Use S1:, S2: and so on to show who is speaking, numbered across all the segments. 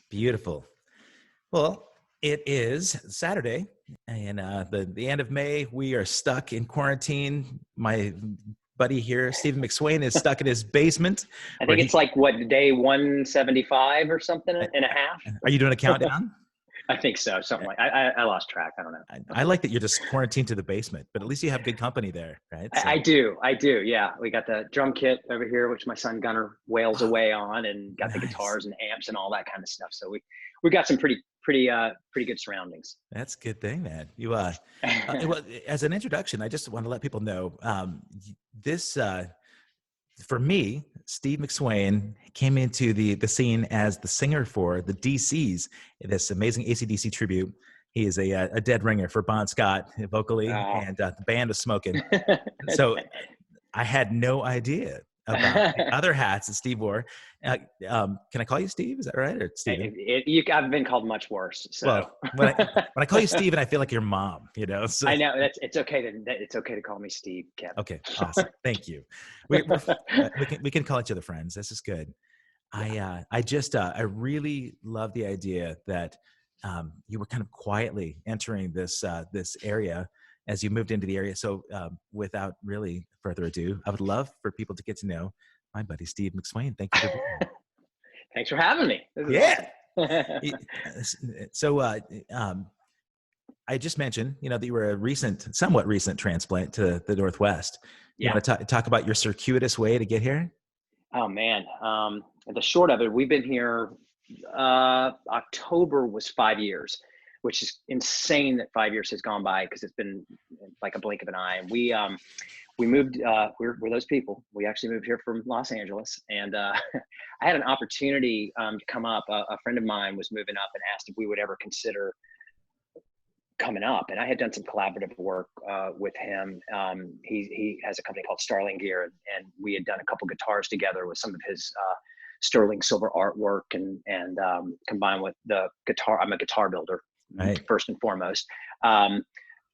S1: Beautiful. Well, it is Saturday, and the end of May. We are stuck in quarantine. My buddy here, Stephen McSwain, is stuck in his basement.
S2: I
S1: Where
S2: think it's like what, day 175 or something and a half.
S1: are you doing a countdown?
S2: I think so. Something like I lost track. I don't know.
S1: I like that you're just quarantined to the basement, but at least you have good company there, right? So,
S2: I do. I do. Yeah. We got the drum kit over here, which my son Gunnar wails away on, and got the
S1: nice.
S2: guitars and amps and all that kind of stuff. So we got some pretty good surroundings.
S1: That's a good thing, man. You well, as an introduction, I just want to let people know this. For me, Steve McSwain came into the scene as the singer for the DCs, this amazing AC/DC tribute. He is a dead ringer for Bon Scott vocally,
S2: Oh.
S1: and the band is smoking. So I had no idea about the other hats that Steve wore. Can I call you Steve? Is that right, or Steven?
S2: I've been called much worse. So
S1: Well, when I call you Steven, I feel like your mom. So.
S2: I know it's okay to call me Steve, Kevin.
S1: Okay, awesome. Thank you. We can call each other friends. This is good.
S2: Yeah.
S1: I really love the idea that you were kind of quietly entering this area as you moved into the area. So without really further ado, I would love for people to get to know my buddy Steve McSwain. Thank you for being here.
S2: Thanks for having me.
S1: Yeah.
S2: Awesome.
S1: So I just mentioned, that you were a somewhat recent transplant to the Northwest. You
S2: Yeah.
S1: want to talk about your circuitous way to get here?
S2: Oh man. The short of it, we've been here. October was 5 years, which is insane that 5 years has gone by, because it's been like a blink of an eye. And we moved. We're those people. We actually moved here from Los Angeles, and I had an opportunity to come up. A friend of mine was moving up and asked if we would ever consider coming up, and I had done some collaborative work with him. He has a company called Starling Gear, and we had done a couple guitars together with some of his sterling silver artwork, and combined with the guitar. I'm a guitar builder, right, first and foremost.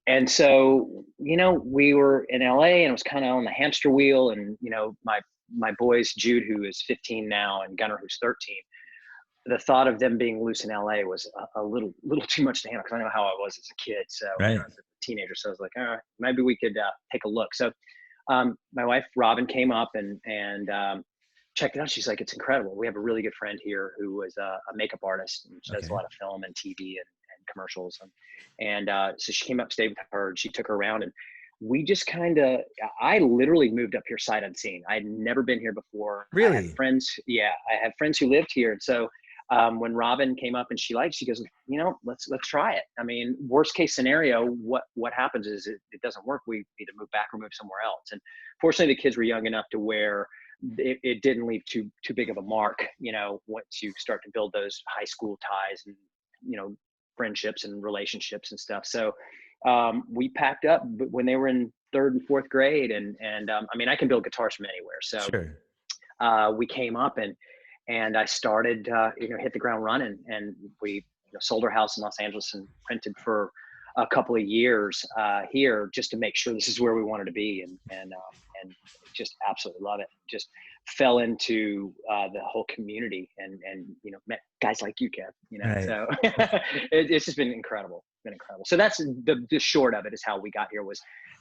S2: And so, we were in LA, and it was kind of on the hamster wheel. And, my boys, Jude, who is 15 now, and Gunnar, who's 13, the thought of them being loose in LA was a little too much to handle, because I know how I was as a kid. So
S1: right.
S2: As a teenager, so I was like, maybe we could take a look. So my wife, Robin, came up and checked it out. She's like, it's incredible. We have a really good friend here who was a makeup artist, and she does a lot of film and TV and commercials. And so she came up, stayed with her, and she took her around. And we just I literally moved up here sight unseen. I had never been here before.
S1: Really?
S2: I had friends. Yeah. I had friends who lived here. And so when Robin came up and she goes, let's try it. I mean, worst case scenario, what happens is it doesn't work. We either move back or move somewhere else. And fortunately, the kids were young enough to where it didn't leave too big of a mark, once you start to build those high school ties and, friendships and relationships and stuff. So we packed up when they were in third and fourth grade, and I mean, I can build guitars from anywhere. So sure. We came up and I started, hit the ground running, and we sold our house in Los Angeles and rented for a couple of years here, just to make sure this is where we wanted to be, and just absolutely love it. Just fell into the whole community, and met guys like you, Kev. Right. So it's just been incredible. So that's the short of it, is how we got here, was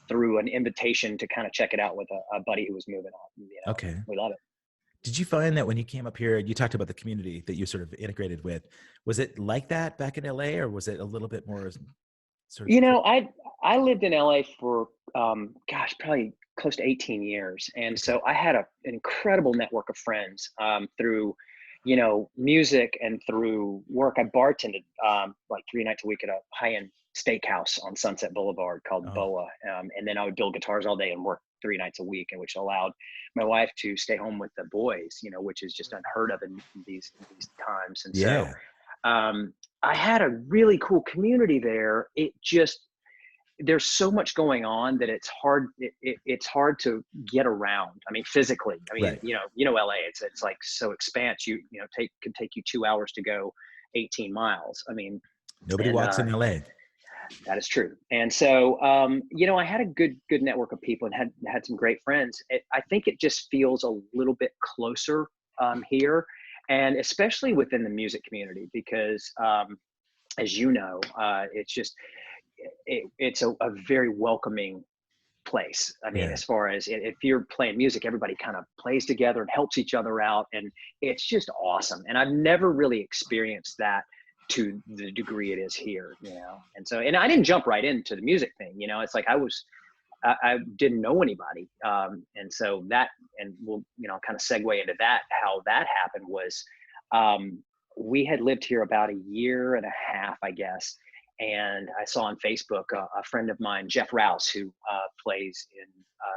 S2: through an invitation to kind of check it out with a buddy who was moving on.
S1: Okay.
S2: We love it.
S1: Did you find that when you came up here, you talked about the community that you sort of integrated with, was it like that back in LA, or was it a little bit more sort of?
S2: I lived in LA for, probably close to 18 years. And so I had an incredible network of friends through, music and through work. I bartended like 3 nights a week at a high-end steakhouse on Sunset Boulevard called Boa. And then I would build guitars all day and work 3 nights a week, and which allowed my wife to stay home with the boys, which is just unheard of in these times. And so I had a really cool community there. There's so much going on that it's hard. It's hard to get around. I mean, physically. I mean, right. LA. It's like so expansive. Can take you 2 hours to go 18 miles. I mean,
S1: nobody walks in LA.
S2: That is true. And so, I had a good network of people, and had some great friends. I think it just feels a little bit closer here. and especially within the music community, because as you know, it's just it's a very welcoming place. I mean,
S1: Yeah.
S2: as far as if you're playing music, everybody kind of plays together and helps each other out, and it's just awesome. And I've never really experienced that to the degree it is here, you know. And so, and I didn't jump right into the music thing, you know. It's like I didn't know anybody, and so that, and we'll, you know, kind of segue into that. How that happened was, we had lived here about a year and a half, I guess, and I saw on Facebook a friend of mine, Jeff Rouse, who plays in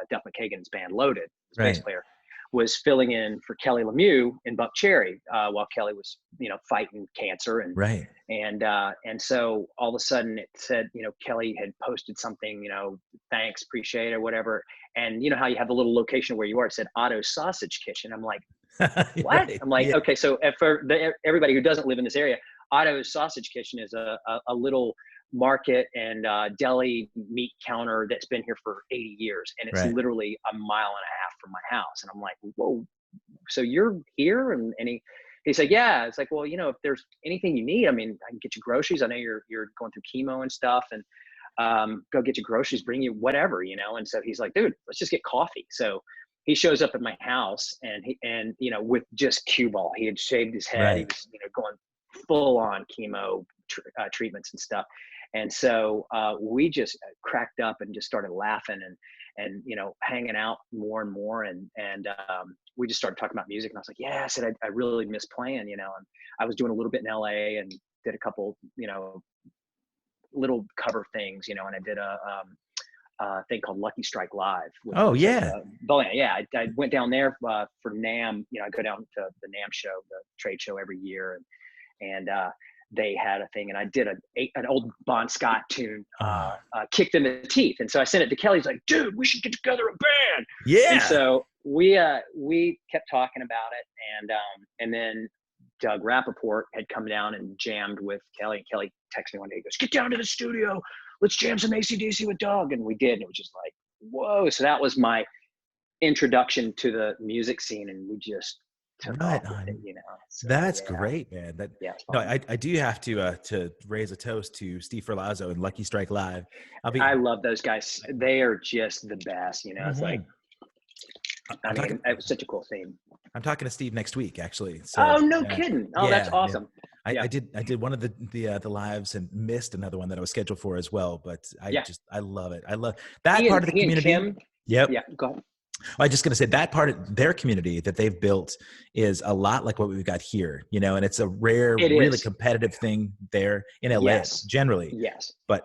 S2: Duff McKagan's band Loaded, his bass
S1: Right.
S2: player, was filling in for Kelly Lemieux in Buck Cherry while Kelly was, you know, fighting cancer,
S1: Right.
S2: and so all of a sudden it said, you know, Kelly had posted something, you know, thanks, appreciate it, or whatever. And you know how you have the little location where you are, it said Otto's Sausage Kitchen. I'm like, what?
S1: Right.
S2: I'm like,
S1: Yeah.
S2: okay, so for everybody who doesn't live in this area, Otto's Sausage Kitchen is a little market and deli meat counter that's been here for 80 years, and it's
S1: Right.
S2: literally a mile and a half from my house. And I'm like, whoa, so you're here? And he said, yeah. It's like, well, you know, if there's anything you need, I mean, I can get you groceries. I know you're going through chemo and stuff, and go get you groceries, bring you whatever, you know. And so he's like, dude, let's just get coffee. So he shows up at my house, and you know, with just cue ball, he had shaved his head. He
S1: Right.
S2: was, you know, going full on chemo treatments and stuff. And so we just cracked up and just started laughing, and you know, hanging out more and more, and we just started talking about music. And I was like, yeah, I said, I really miss playing, you know. And I was doing a little bit in LA and did a couple, you know, little cover things, you know. And I did a thing called Lucky Strike Live, which
S1: Oh
S2: was at
S1: yeah.
S2: yeah, I went down there for NAMM. You know, I go down to the NAMM show, the trade show, every year, and they had a thing, and I did an old Bon Scott tune,
S1: Oh,
S2: "Kicked in the Teeth," and so I sent it to Kelly. He's like, "Dude, we should get together a band." And
S1: yeah.
S2: so we kept talking about it, and then Doug Rappaport had come down and jammed with Kelly. And Kelly texted me one day. He goes, "Get down to the studio. Let's jam some AC/DC with Doug." And we did. And it was just like, whoa. So that was my introduction to the music scene. And we just took
S1: Right
S2: off with it,
S1: on.
S2: you know? So
S1: That's
S2: yeah,
S1: great, man. That
S2: yeah, it's
S1: no,
S2: fun.
S1: I do have to raise a toast to Steve Ferlazzo and Lucky Strike Live. I'll be.
S2: I love those guys. They are just the best, you know? It's like,
S1: Mhm.
S2: I
S1: I'm talking.
S2: mean, it was such a cool theme.
S1: I'm talking to Steve next week, actually.
S2: Oh,
S1: So
S2: no kidding. Oh, that's
S1: yeah, yeah.
S2: awesome.
S1: I
S2: Yeah.
S1: did one of the lives and missed another one that I was scheduled for as well. But
S2: Yeah.
S1: I love it. I love that part of the
S2: He and
S1: community.
S2: Kim.
S1: Yep.
S2: Yeah. Go ahead.
S1: I was just going to say that part of their community that they've built is a lot like what we've got here, you know, and it's a rare,
S2: It
S1: really
S2: is.
S1: competitive thing there in LA
S2: Yes.
S1: generally.
S2: Yes.
S1: But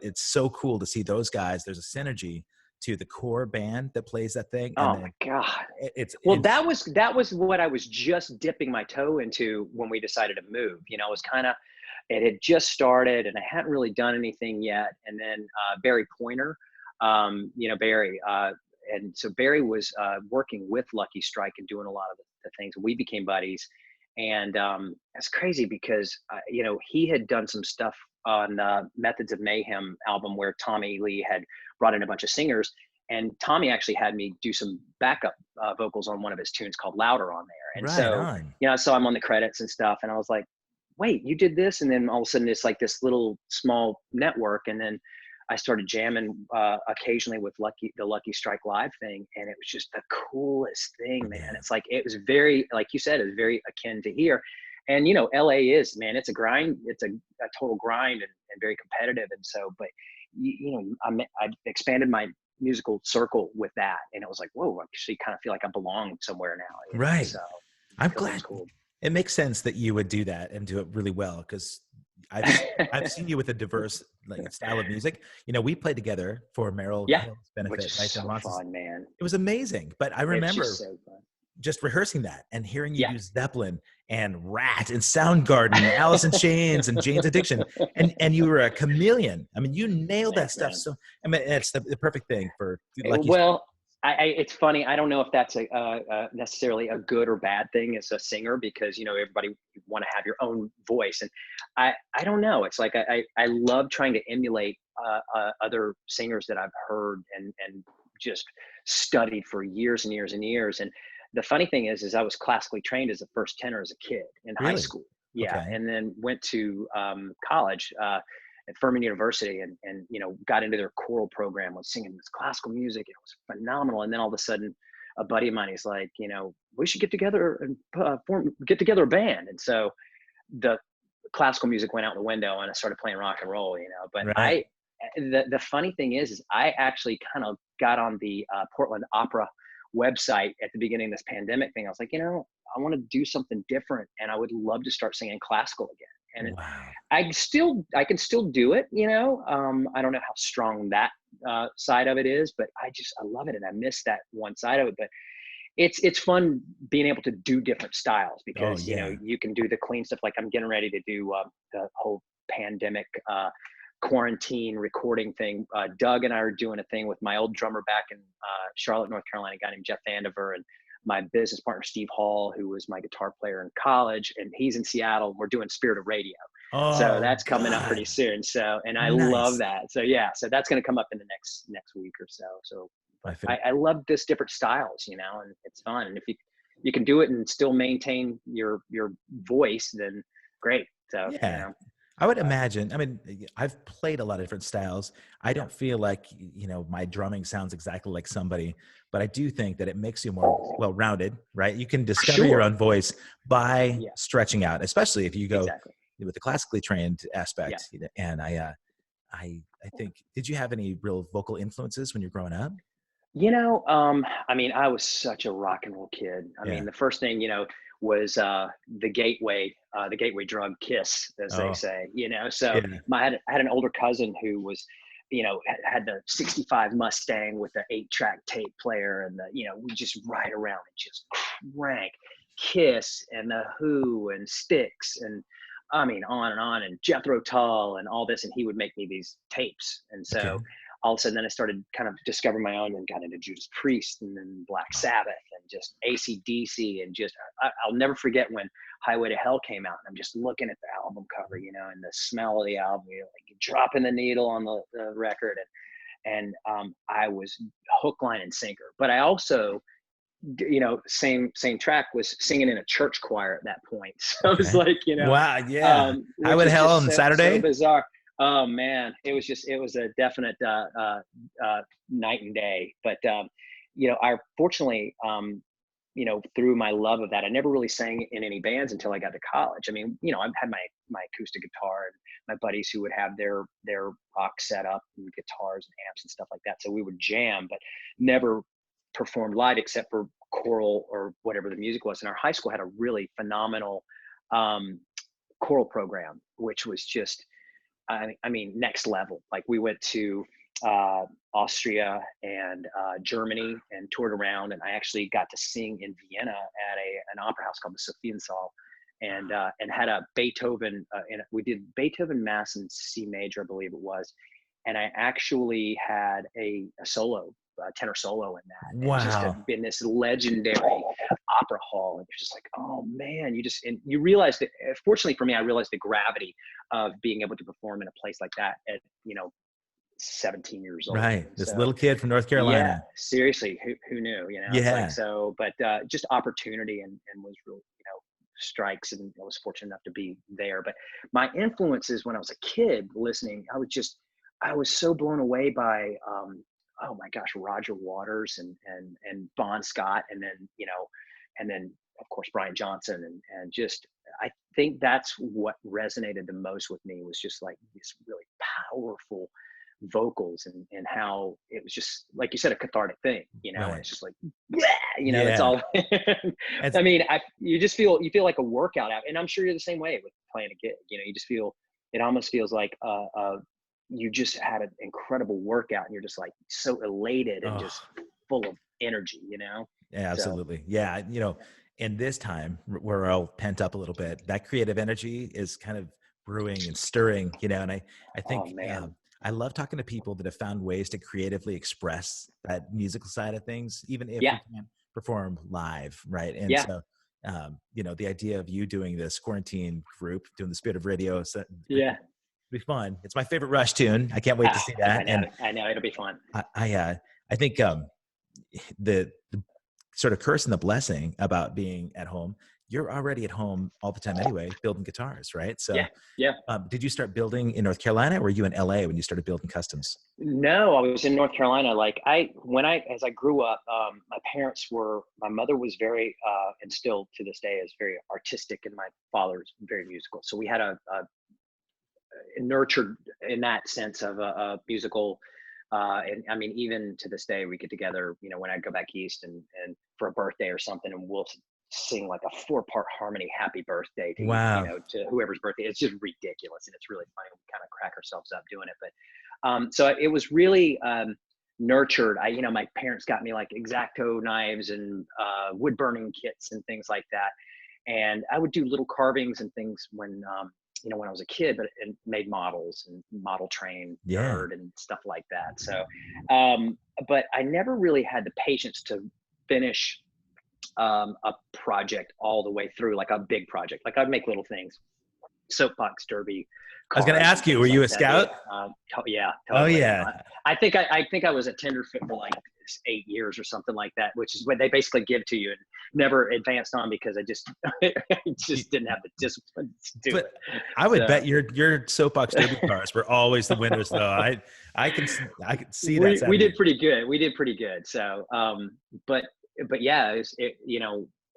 S1: it's so cool to see those guys. There's a synergy to the core band that plays that thing, and
S2: Oh my
S1: then
S2: God.
S1: it's
S2: Well, that was what I was just dipping my toe into when we decided to move. You know, it was kind of, it had just started, and I hadn't really done anything yet. And then Barry Pointer, you know, Barry, and so Barry was working with Lucky Strike and doing a lot of the things. We became buddies, and it's crazy because you know, he had done some stuff on Methods of Mayhem album where Tommy Lee had brought in a bunch of singers, and Tommy actually had me do some backup vocals on one of his tunes called Louder on there. And
S1: right
S2: so,
S1: on.
S2: you know, so I'm on the credits and stuff, and I was like, wait, you did this? And then all of a sudden it's like this little small network. And then I started jamming occasionally with the Lucky Strike Live thing, and it was just the coolest thing, man.
S1: Yeah.
S2: It's like, it was very, like you said, it was very akin to here. And you know, LA is, man, it's a grind. It's a total grind, and very competitive. And so, but you know, I expanded my musical circle with that, and it was like, whoa, I actually kind of feel like I belong somewhere now, you know.
S1: Right.
S2: So
S1: I'm
S2: it was
S1: glad
S2: cool.
S1: it makes sense that you would do that and do it really well because I've seen you with a diverse like style of music. You know, we played together for Merrill
S2: Yeah,
S1: Hill's
S2: which
S1: benefit,
S2: is
S1: right? And
S2: so fun, man.
S1: it was amazing. But I
S2: It's just
S1: remember
S2: so fun.
S1: just rehearsing that and hearing you
S2: Yeah.
S1: do Zeppelin and Rat and Soundgarden and Alice in Chains and Jane's Addiction, and you were a chameleon. I mean, you nailed that
S2: Thanks,
S1: stuff.
S2: man.
S1: So I mean, it's the perfect thing for Lucky Strike.
S2: Well, it's funny. I don't know if that's necessarily a good or bad thing as a singer, because you know, everybody want to have your own voice, and I don't know. It's like I love trying to emulate other singers that I've heard and just studied for years and years and years. And the funny thing is I was classically trained as a first tenor as a kid in high
S1: Really?
S2: school. Yeah.
S1: Okay.
S2: And then went to college at Furman University and, got into their choral program, was singing this classical music. It was phenomenal. And then all of a sudden, a buddy of mine, he's like, we should get together and get together a band. And so the classical music went out the window and I started playing rock and roll, but
S1: Right.
S2: the funny thing is I actually kind of got on the Portland Opera website at the beginning of this pandemic thing. I was like, I want to do something different and I would love to start singing classical again. And
S1: Wow.
S2: I can still do it, I don't know how strong that side of it is, but I love it. And I miss that one side of it, but it's fun being able to do different styles
S1: Oh
S2: because,
S1: yeah.
S2: you can do the clean stuff. Like I'm getting ready to do the whole pandemic quarantine recording thing. Doug and I are doing a thing with my old drummer back in Charlotte, North Carolina, a guy named Jeff Vandiver, and my business partner, Steve Hall, who was my guitar player in college, and he's in Seattle. We're doing Spirit of Radio. So
S1: Oh
S2: that's coming up pretty
S1: God.
S2: soon. So, and I love
S1: Nice.
S2: that. So yeah, so that's going to come up in the next week or so. So, but
S1: My favorite.
S2: I love this different styles, and it's fun. And if you can do it and still maintain your voice, then great. So,
S1: Yeah. I would
S2: but
S1: imagine. I mean, I've played a lot of different styles. I
S2: yeah,
S1: don't feel like, my drumming sounds exactly like somebody, but I do think that it makes you more well-rounded, right? You can discover your
S2: sure.
S1: own voice by
S2: Yeah,
S1: stretching out, especially if you go
S2: exactly.
S1: with the classically trained
S2: Yeah.
S1: aspect. And I think, did you have any real vocal influences when you're growing up?
S2: I mean, I was such a rock and roll kid. I mean,
S1: Yeah.
S2: the first thing, was the gateway drug Kiss, as they
S1: Oh,
S2: say, So
S1: yeah.
S2: I had an older cousin who was, had the 65 Mustang with the 8-track tape player and we just ride around and just crank Kiss and the Who and Styx and I mean, on and Jethro Tull and all this. And he would make me these tapes. And
S1: Okay.
S2: so all of a sudden then I started kind of discovering my own and got into Judas Priest and then Black Sabbath and just AC/DC and just I'll never forget when Highway to Hell came out and I'm just looking at the album cover, and the smell of the album, like dropping the needle on the record and I was hook, line, and sinker. But I also, same track was singing in a church choir at that point. So it was
S1: Okay.
S2: like,
S1: Wow. Yeah.
S2: which
S1: Highway to
S2: is
S1: Hell
S2: just
S1: on
S2: so
S1: Saturday.
S2: bizarre. Oh man, it was a definite night and day. But I fortunately, through my love of that, I never really sang in any bands until I got to college. I mean, I've had my acoustic guitar and my buddies who would have their rock set up and guitars and amps and stuff like that. So we would jam, but never performed live except for choral or whatever the music was. And our high school had a really phenomenal um, choral program, which was just I mean, next level. Like we went to Austria and Germany and toured around, and I actually got to sing in Vienna at an opera house called the Sophiensaal, and had a Beethoven. And we did Beethoven Mass in C major, I believe it was, and I actually had a solo. Tenor solo in that, and just
S1: Wow.
S2: had been this legendary opera hall, and you're just like, oh man, and you realize that. Fortunately for me, I realized the gravity of being able to perform in a place like that at 17 years old.
S1: Right.
S2: And
S1: This
S2: so
S1: little kid from North
S2: yeah,
S1: Carolina.
S2: seriously, who knew? It's like,
S1: Yeah.
S2: so, but just opportunity and was really strikes, and I was fortunate enough to be there. But my influences when I was a kid listening, I was so blown away by oh my gosh, Roger Waters and Bon Scott, and then and then of course Brian Johnson, and just I think that's what resonated the most with me was just like this really powerful vocals and how it was just like you said, a cathartic thing, and
S1: Right.
S2: it's just like yeah, that's
S1: Yeah.
S2: all.
S1: It's
S2: I mean, you feel like a workout out, and I'm sure you're the same way with playing a gig. You just feel it almost feels like you just had an incredible workout, and you're just like so elated and
S1: oh,
S2: just full of energy.
S1: yeah,
S2: So
S1: absolutely. Yeah. In this time we're all pent up a little bit, that creative energy is kind of brewing and stirring, and I
S2: oh
S1: think
S2: man,
S1: I love talking to people that have found ways to creatively express that musical side of things, even if
S2: yeah,
S1: we can't perform live. Right. And
S2: yeah,
S1: so, the idea of you doing this quarantine group, doing the Spirit of Radio, so I
S2: yeah.
S1: think it'll be fun. It's my favorite Rush tune. I can't wait to
S2: Ah,
S1: see that. And
S2: I know, it'll be fun.
S1: I think the sort of curse and the blessing about being at home. You're already at home all the time anyway, building guitars, right? So
S2: Yeah. Yeah.
S1: did you start building in North Carolina, or were you in LA when you started building customs?
S2: No, I was in North Carolina. Like as I grew up, my mother was very, and still to this day is very artistic, and my father's very musical. So we had a nurtured in that sense of a musical. And I mean, even to this day, we get together, when I go back East and for a birthday or something, and we'll sing like a 4-part harmony, happy birthday
S1: Wow.
S2: to whoever's birthday. It's just ridiculous. And it's really funny. We kind of crack ourselves up doing it. But so it was really nurtured. My parents got me like X-Acto knives and wood burning kits and things like that. And I would do little carvings and things when I was a kid, and made models and model train
S1: Yeah.
S2: nerd and stuff like that. So, but I never really had the patience to finish a project all the way through, like a big project. Like I'd make little things, soapbox derby
S1: I was going to
S2: cards and
S1: ask you, were
S2: things
S1: you
S2: like
S1: a
S2: that.
S1: scout?
S2: Yeah,
S1: Oh
S2: totally.
S1: yeah.
S2: I think I was a tenderfoot for like 8 years or something like that, which is what they basically give to you, and never advanced on because I just didn't have the discipline to do
S1: But
S2: it.
S1: I would
S2: So,
S1: bet your soapbox derby cars were always the winners, though. I can see that side
S2: we
S1: of you.
S2: did pretty good. We did pretty good. So, but yeah,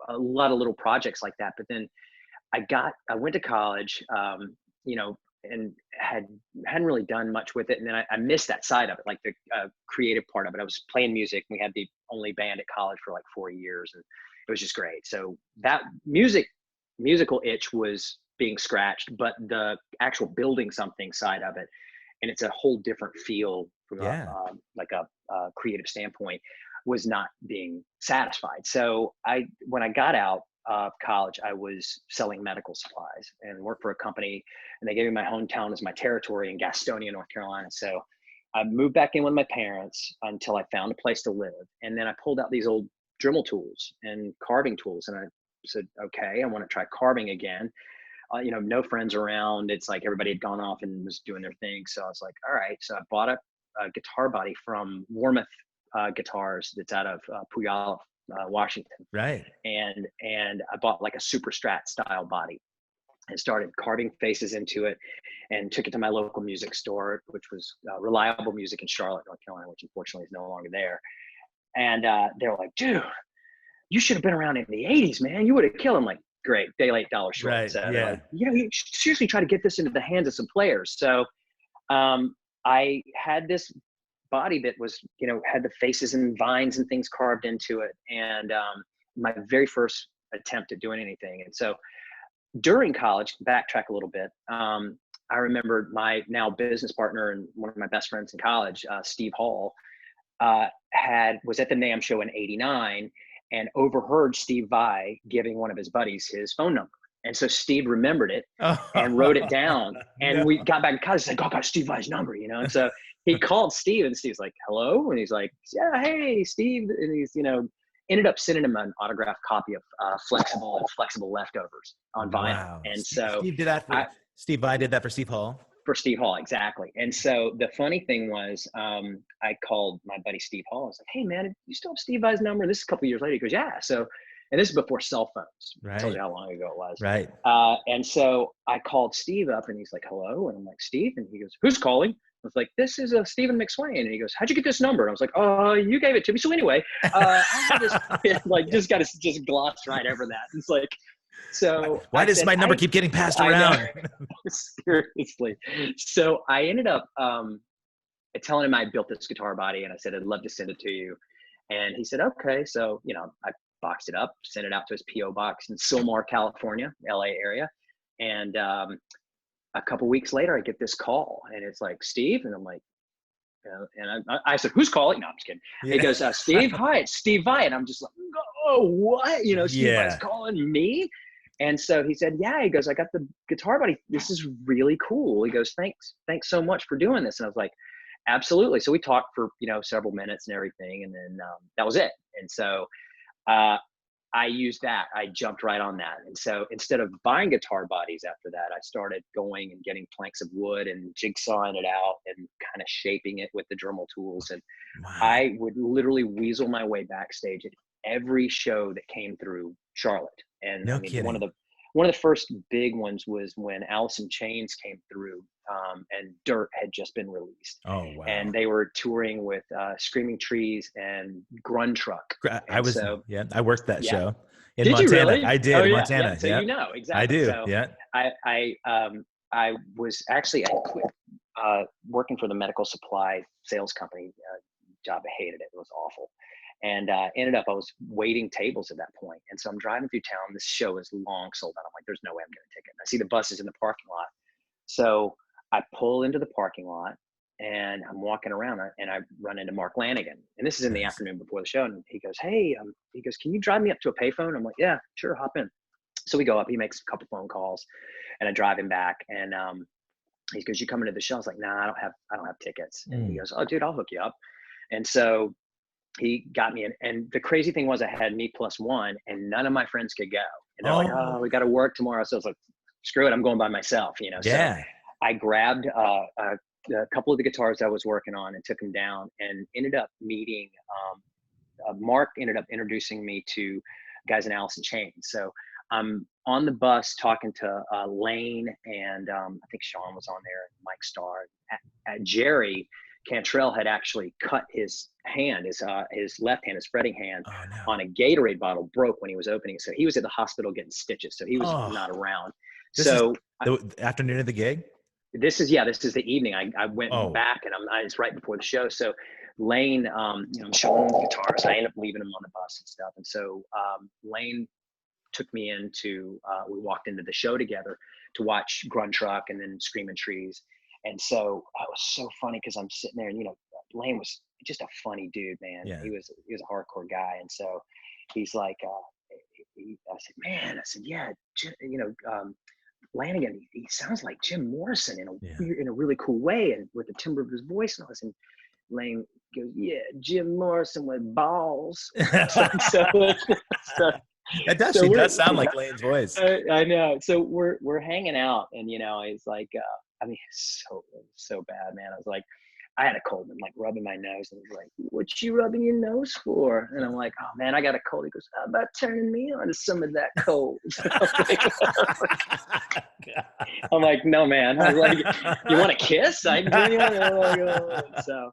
S2: a lot of little projects like that. But then I went to college, and hadn't really done much with it. And then I missed that side of it, like the creative part of it. I was playing music. We had the only band at college for like 4 years, and it was just great. So that musical itch was being scratched, but the actual building something side of it, and it's a whole different feel from
S1: Yeah.
S2: a creative standpoint, was not being satisfied. So when I got out of college, I was selling medical supplies and worked for a company, and they gave me my hometown as my territory in Gastonia, North Carolina. So I moved back in with my parents until I found a place to live. And then I pulled out these old Dremel tools and carving tools. And I said, okay, I want to try carving again. No friends around. It's like everybody had gone off and was doing their thing. So I was like, all right. So I bought a guitar body from Warmoth Guitars that's out of Puyallup, Washington.
S1: Right.
S2: And I bought like a super strat style body and started carving faces into it, and took it to my local music store, which was Reliable Music in Charlotte, North Carolina, which unfortunately is no longer there. And they were like, dude, you should have been around in the 80s, man. You would have killed them. Like, great, day late, dollar short.
S1: Right.
S2: So they're
S1: Yeah.
S2: like, you should seriously try to get this into the hands of some players. So I had this body that was, had the faces and vines and things carved into it. And my very first attempt at doing anything. And so during college, backtrack a little bit, I remember my now business partner and one of my best friends in college, Steve Hall, was at the NAMM show in '89 and overheard Steve Vai giving one of his buddies his phone number. And so Steve remembered it and wrote it down. And
S1: No.
S2: we got back in college, like, oh, I got Steve Vai's number, And so he called Steve, and Steve's like, hello. And he's like, yeah, hey, Steve. And he's, ended up sending him an autographed copy of Flexible Leftovers on vinyl.
S1: Wow.
S2: And so
S1: Steve did that for Steve Vai did that for Steve Hall.
S2: for Steve Hall, exactly. And so the funny thing was, I called my buddy Steve Hall. I was like, hey, man, you still have Steve Vai's number? This is a couple of years later. He goes, yeah. So, and this is before cell phones.
S1: Right.
S2: Tells you how long ago it was.
S1: Right.
S2: And so I called Steve up, and he's like, hello. And I'm like, Steve? And he goes, who's calling? I was like, this is Stephen McSwain. And he goes, how'd you get this number? And I was like, oh, you gave it to me. So anyway, I had this, just got to just gloss right over that. It's like, so
S1: why does my number keep getting passed around?
S2: Seriously. So I ended up telling him I built this guitar body, and I said, I'd love to send it to you. And he said, okay. So, I boxed it up, sent it out to his P.O. box in Sylmar, California, LA area. And a couple weeks later, I get this call, and it's like, Steve. And I'm like, and I said, who's calling? No, I'm just kidding. Yeah. He goes, Steve, hi, it's Steve Vai. And I'm just like, oh, what? Steve Vai's calling me? And so he said, yeah. He goes, I got the guitar body. This is really cool. He goes, thanks so much for doing this. And I was like, absolutely. So we talked for, several minutes and everything. And then that was it. And so I used that. I jumped right on that. And so instead of buying guitar bodies after that, I started going and getting planks of wood and jigsawing it out and kind of shaping it with the Dremel tools. And wow. I would literally weasel my way backstage at every show that came through Charlotte. And I
S1: No
S2: mean,
S1: kidding.
S2: one of the first big ones was when Alice in Chains came through, and Dirt had just been released,
S1: Oh, wow.
S2: and they were touring with Screaming Trees and Grun Truck.
S1: I
S2: And
S1: was,
S2: so,
S1: yeah, I worked that
S2: yeah.
S1: show in
S2: Did you
S1: Montana.
S2: really?
S1: I
S2: Oh
S1: did in
S2: yeah, yeah.
S1: Montana.
S2: So
S1: Yeah,
S2: you know
S1: I
S2: exactly.
S1: do.
S2: So
S1: Yeah.
S2: I I I was actually I quit working for the medical supply sales company job. I hated it. It was awful. And ended up, I was waiting tables at that point. And so I'm driving through town. This show is long sold out. I'm like, there's no way I'm getting a ticket. And I see the buses in the parking lot. So I pull into the parking lot and I'm walking around and I run into Mark Lanigan. And this is in the
S1: Nice.
S2: afternoon before the show. And he goes, hey, he goes, can you drive me up to a payphone? I'm like, yeah, sure, hop in. So we go up, he makes a couple phone calls and I drive him back. And he goes, you coming to the show? I was like, nah, I don't have tickets. And he
S1: Mm.
S2: goes, oh dude, I'll hook you up. And so he got me in. And the crazy thing was I had me plus one and none of my friends could go. And they're like, oh,
S1: Oh,
S2: we got to work tomorrow. So I was like, screw it, I'm going by myself, you know? So
S1: yeah.
S2: I grabbed a couple of the guitars I was working on and took them down and ended up meeting, Mark ended up introducing me to guys in Alice in Chains. So I'm on the bus talking to Lane and I think Sean was on there and Mike Starr. Jerry Cantrell had actually cut his hand, his left hand, his fretting hand,
S1: Oh, no.
S2: on a Gatorade bottle, broke when he was opening it. So he was at the hospital getting stitches. So he was
S1: Oh,
S2: not around.
S1: this is
S2: So
S1: the afternoon of the gig.
S2: this is the evening. I went
S1: Oh,
S2: back and it's right before the show. So Lane, I'm showing him the guitars. I end up leaving him on the bus and stuff. And so Lane took me into, we walked into the show together to watch Grun Truck and then Screaming Trees. And so it was so funny because I'm sitting there and, Lane was just a funny dude, man.
S1: yeah.
S2: He was a hardcore guy. And so he's like, I said, man, I said, yeah, Lanigan, he sounds like Jim Morrison
S1: Yeah.
S2: in a really cool way and with the timbre of his voice and all this. And Lane goes, yeah, Jim Morrison with balls. so, so,
S1: That does.
S2: so
S1: She
S2: we're,
S1: does sound like Lane's voice.
S2: I know. So we're hanging out and, he's like, I mean, so bad, man. I was like, I had a cold and like rubbing my nose and he's like, what you rubbing your nose for? And I'm like, oh man, I got a cold. He goes, how about turning me on to some of that cold? I'm like, no, man. I was like, you want a kiss? I can do you. So,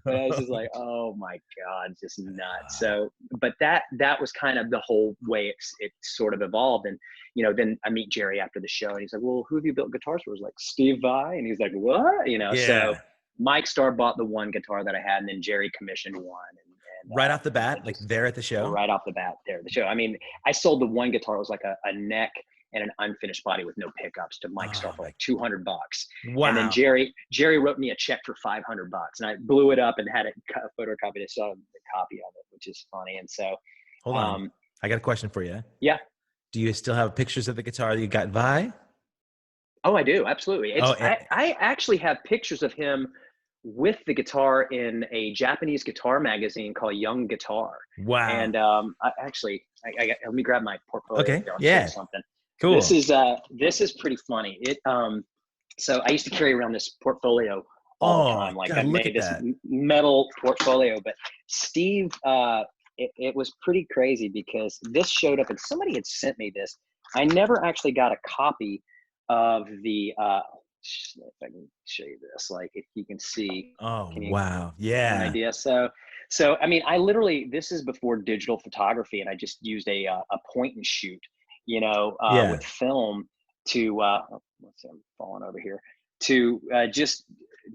S2: but I was just like, oh my God, just nuts. So, but that was kind of the whole way it sort of evolved. And, then I meet Jerry after the show and he's like, well, who have you built guitars for? I was like, Steve Vai. And he's like, what? So
S1: Yeah.
S2: Mike Starr bought the one guitar that I had and then Jerry commissioned one.
S1: Right off the
S2: I
S1: bat, like
S2: just
S1: there at the show.
S2: right off the bat there at the show. I mean, I sold the one guitar. It was like a neck and an unfinished body with no pickups to Mike Starr
S1: Oh
S2: for
S1: my.
S2: like $200. And then
S1: Wow.
S2: Jerry wrote me a check for $500 and I blew it up and had it photocopied. I saw the copy of it, which is funny. And so,
S1: Hold on. I got a question for you.
S2: yeah.
S1: Do you still have pictures of the guitar that you got Vi?
S2: Oh, I do. Absolutely.
S1: Oh,
S2: I actually have pictures of him with the guitar in a Japanese guitar magazine called Young Guitar.
S1: wow.
S2: And let me grab my portfolio
S1: Okay.
S2: here. I'll show
S1: Yeah.
S2: you something.
S1: Cool.
S2: This is pretty funny. So I used to carry around this portfolio all the time. Like
S1: God,
S2: I
S1: look
S2: made
S1: at
S2: this
S1: that.
S2: metal portfolio, but Steve, it was pretty crazy because this showed up and somebody had sent me this. I never actually got a copy of the, if I can show you this, like if you can see,
S1: Oh,
S2: can you
S1: wow.
S2: get an
S1: Yeah.
S2: idea? So, I mean, this is before digital photography and I just used a point and shoot,
S1: Yeah.
S2: with film to, let's see, I'm falling over here, to just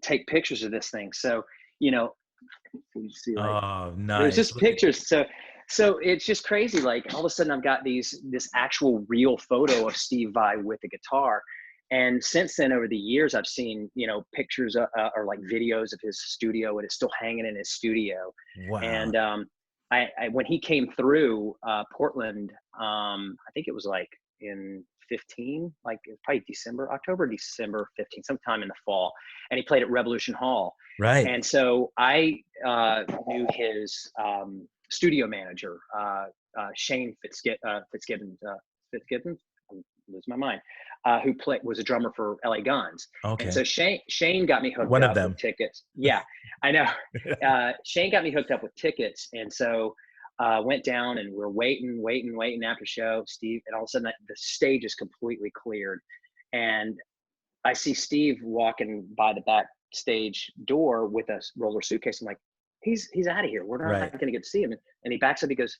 S2: take pictures of this thing. So, you see like,
S1: Oh,
S2: there's
S1: nice.
S2: just pictures. So it's just crazy. Like all of a sudden I've got this actual real photo of Steve Vai with the guitar. And since then, over the years, I've seen, pictures or like videos of his studio and it's still hanging in his studio.
S1: Wow.
S2: And I when he came through Portland, I think it was like in 15, like it was probably October, December 15, sometime in the fall. And he played at Revolution Hall.
S1: Right.
S2: And so I knew his studio manager, Shane Fitzgibbons. I'm losing my mind. Who was a drummer for LA Guns.
S1: Okay.
S2: And so Shane got me hooked
S1: One of
S2: up
S1: them.
S2: with tickets. Yeah, I know. Shane got me hooked up with tickets. And so Went down and we're waiting after show, Steve, and all of a sudden the stage is completely cleared. And I see Steve walking by the backstage door with a roller suitcase. I'm like, he's out of here. We're not
S1: Right.
S2: going to get to see him. And he backs up. He goes,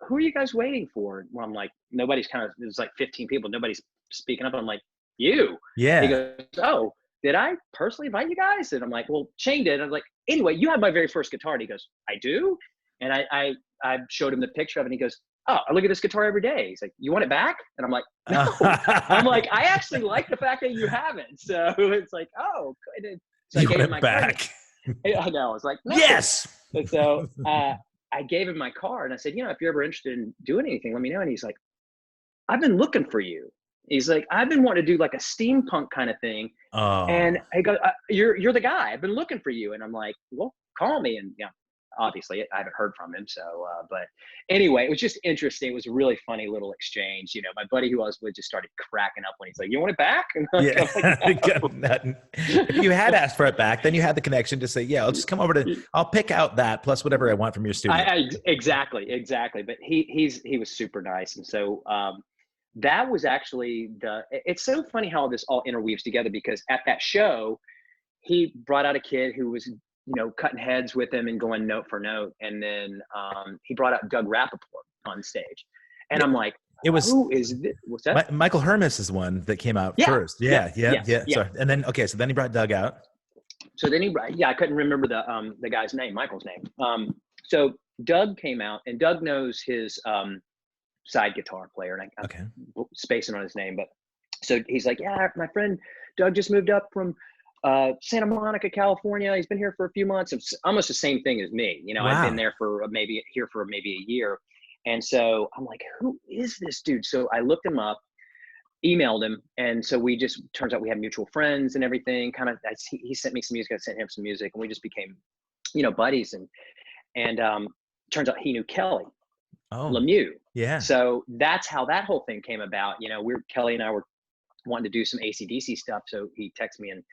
S2: "Who are you guys waiting for?" Well, I'm like, nobody's there's like 15 people. Nobody's speaking up. I'm like, you. He
S1: Yeah.
S2: goes, "Oh, did I personally invite you guys?" And I'm like, "Well, Shane did." I'm like, "Anyway, you have my very first guitar." And he goes, "I do." And I showed him the picture of it. And he goes, "Oh, I look at this guitar every day." He's like, "You want it back?" And I'm like, "No." I'm like, "I actually like the fact that you have it." So it's like, "Oh, good." So
S1: You
S2: I gave
S1: want
S2: him
S1: it
S2: my
S1: back.
S2: card. I know. I was like, "No."
S1: Yes.
S2: And so I gave him my card. And I said, "If you're ever interested in doing anything, let me know." And he's like, "I've been looking for you." He's like, "I've been wanting to do like a steampunk kind of thing."
S1: Oh,
S2: And he goes, "You're the guy. I've been looking for you." And I'm like, "Well, call me." And obviously I haven't heard from him. So, but anyway, it was just interesting. It was a really funny little exchange. My buddy who I was with just started cracking up when he's like, "You want it back?" And
S1: yeah.
S2: I'm like,
S1: If you had asked for it back, then you had the connection to say, "Yeah, I'll just come over to. I'll pick out that plus whatever I want from your studio."
S2: exactly. But he was super nice. And so, that was actually it's so funny how this all interweaves together, because at that show, he brought out a kid who was, cutting heads with him and going note for note. And then he brought out Doug Rappaport on stage. And
S1: Yeah,
S2: I'm like,
S1: it was
S2: who is this? What's that?
S1: Michael Hermes is one that came out
S2: Yeah,
S1: first. Yeah.
S2: yeah.
S1: Sorry. And then so then he brought Doug out.
S2: So then I couldn't remember the guy's name, Michael's name. So Doug came out, and Doug knows his side guitar player, and I'm
S1: Okay.
S2: spacing on his name, but so he's like, "Yeah, my friend Doug just moved up from Santa Monica, California. He's been here for a few months." It's almost the same thing as me. I've been
S1: Wow.
S2: there for maybe a year. And so I'm like, who is this dude? So I looked him up, emailed him. And so turns out we had mutual friends and everything. Kind of, he sent me some music. I sent him some music, and we just became, buddies. And turns out he knew Kelly
S1: Oh,
S2: Lemieux.
S1: yeah.
S2: So that's how that whole thing came about. Kelly and I were wanting to do some AC/DC stuff. So he texted me and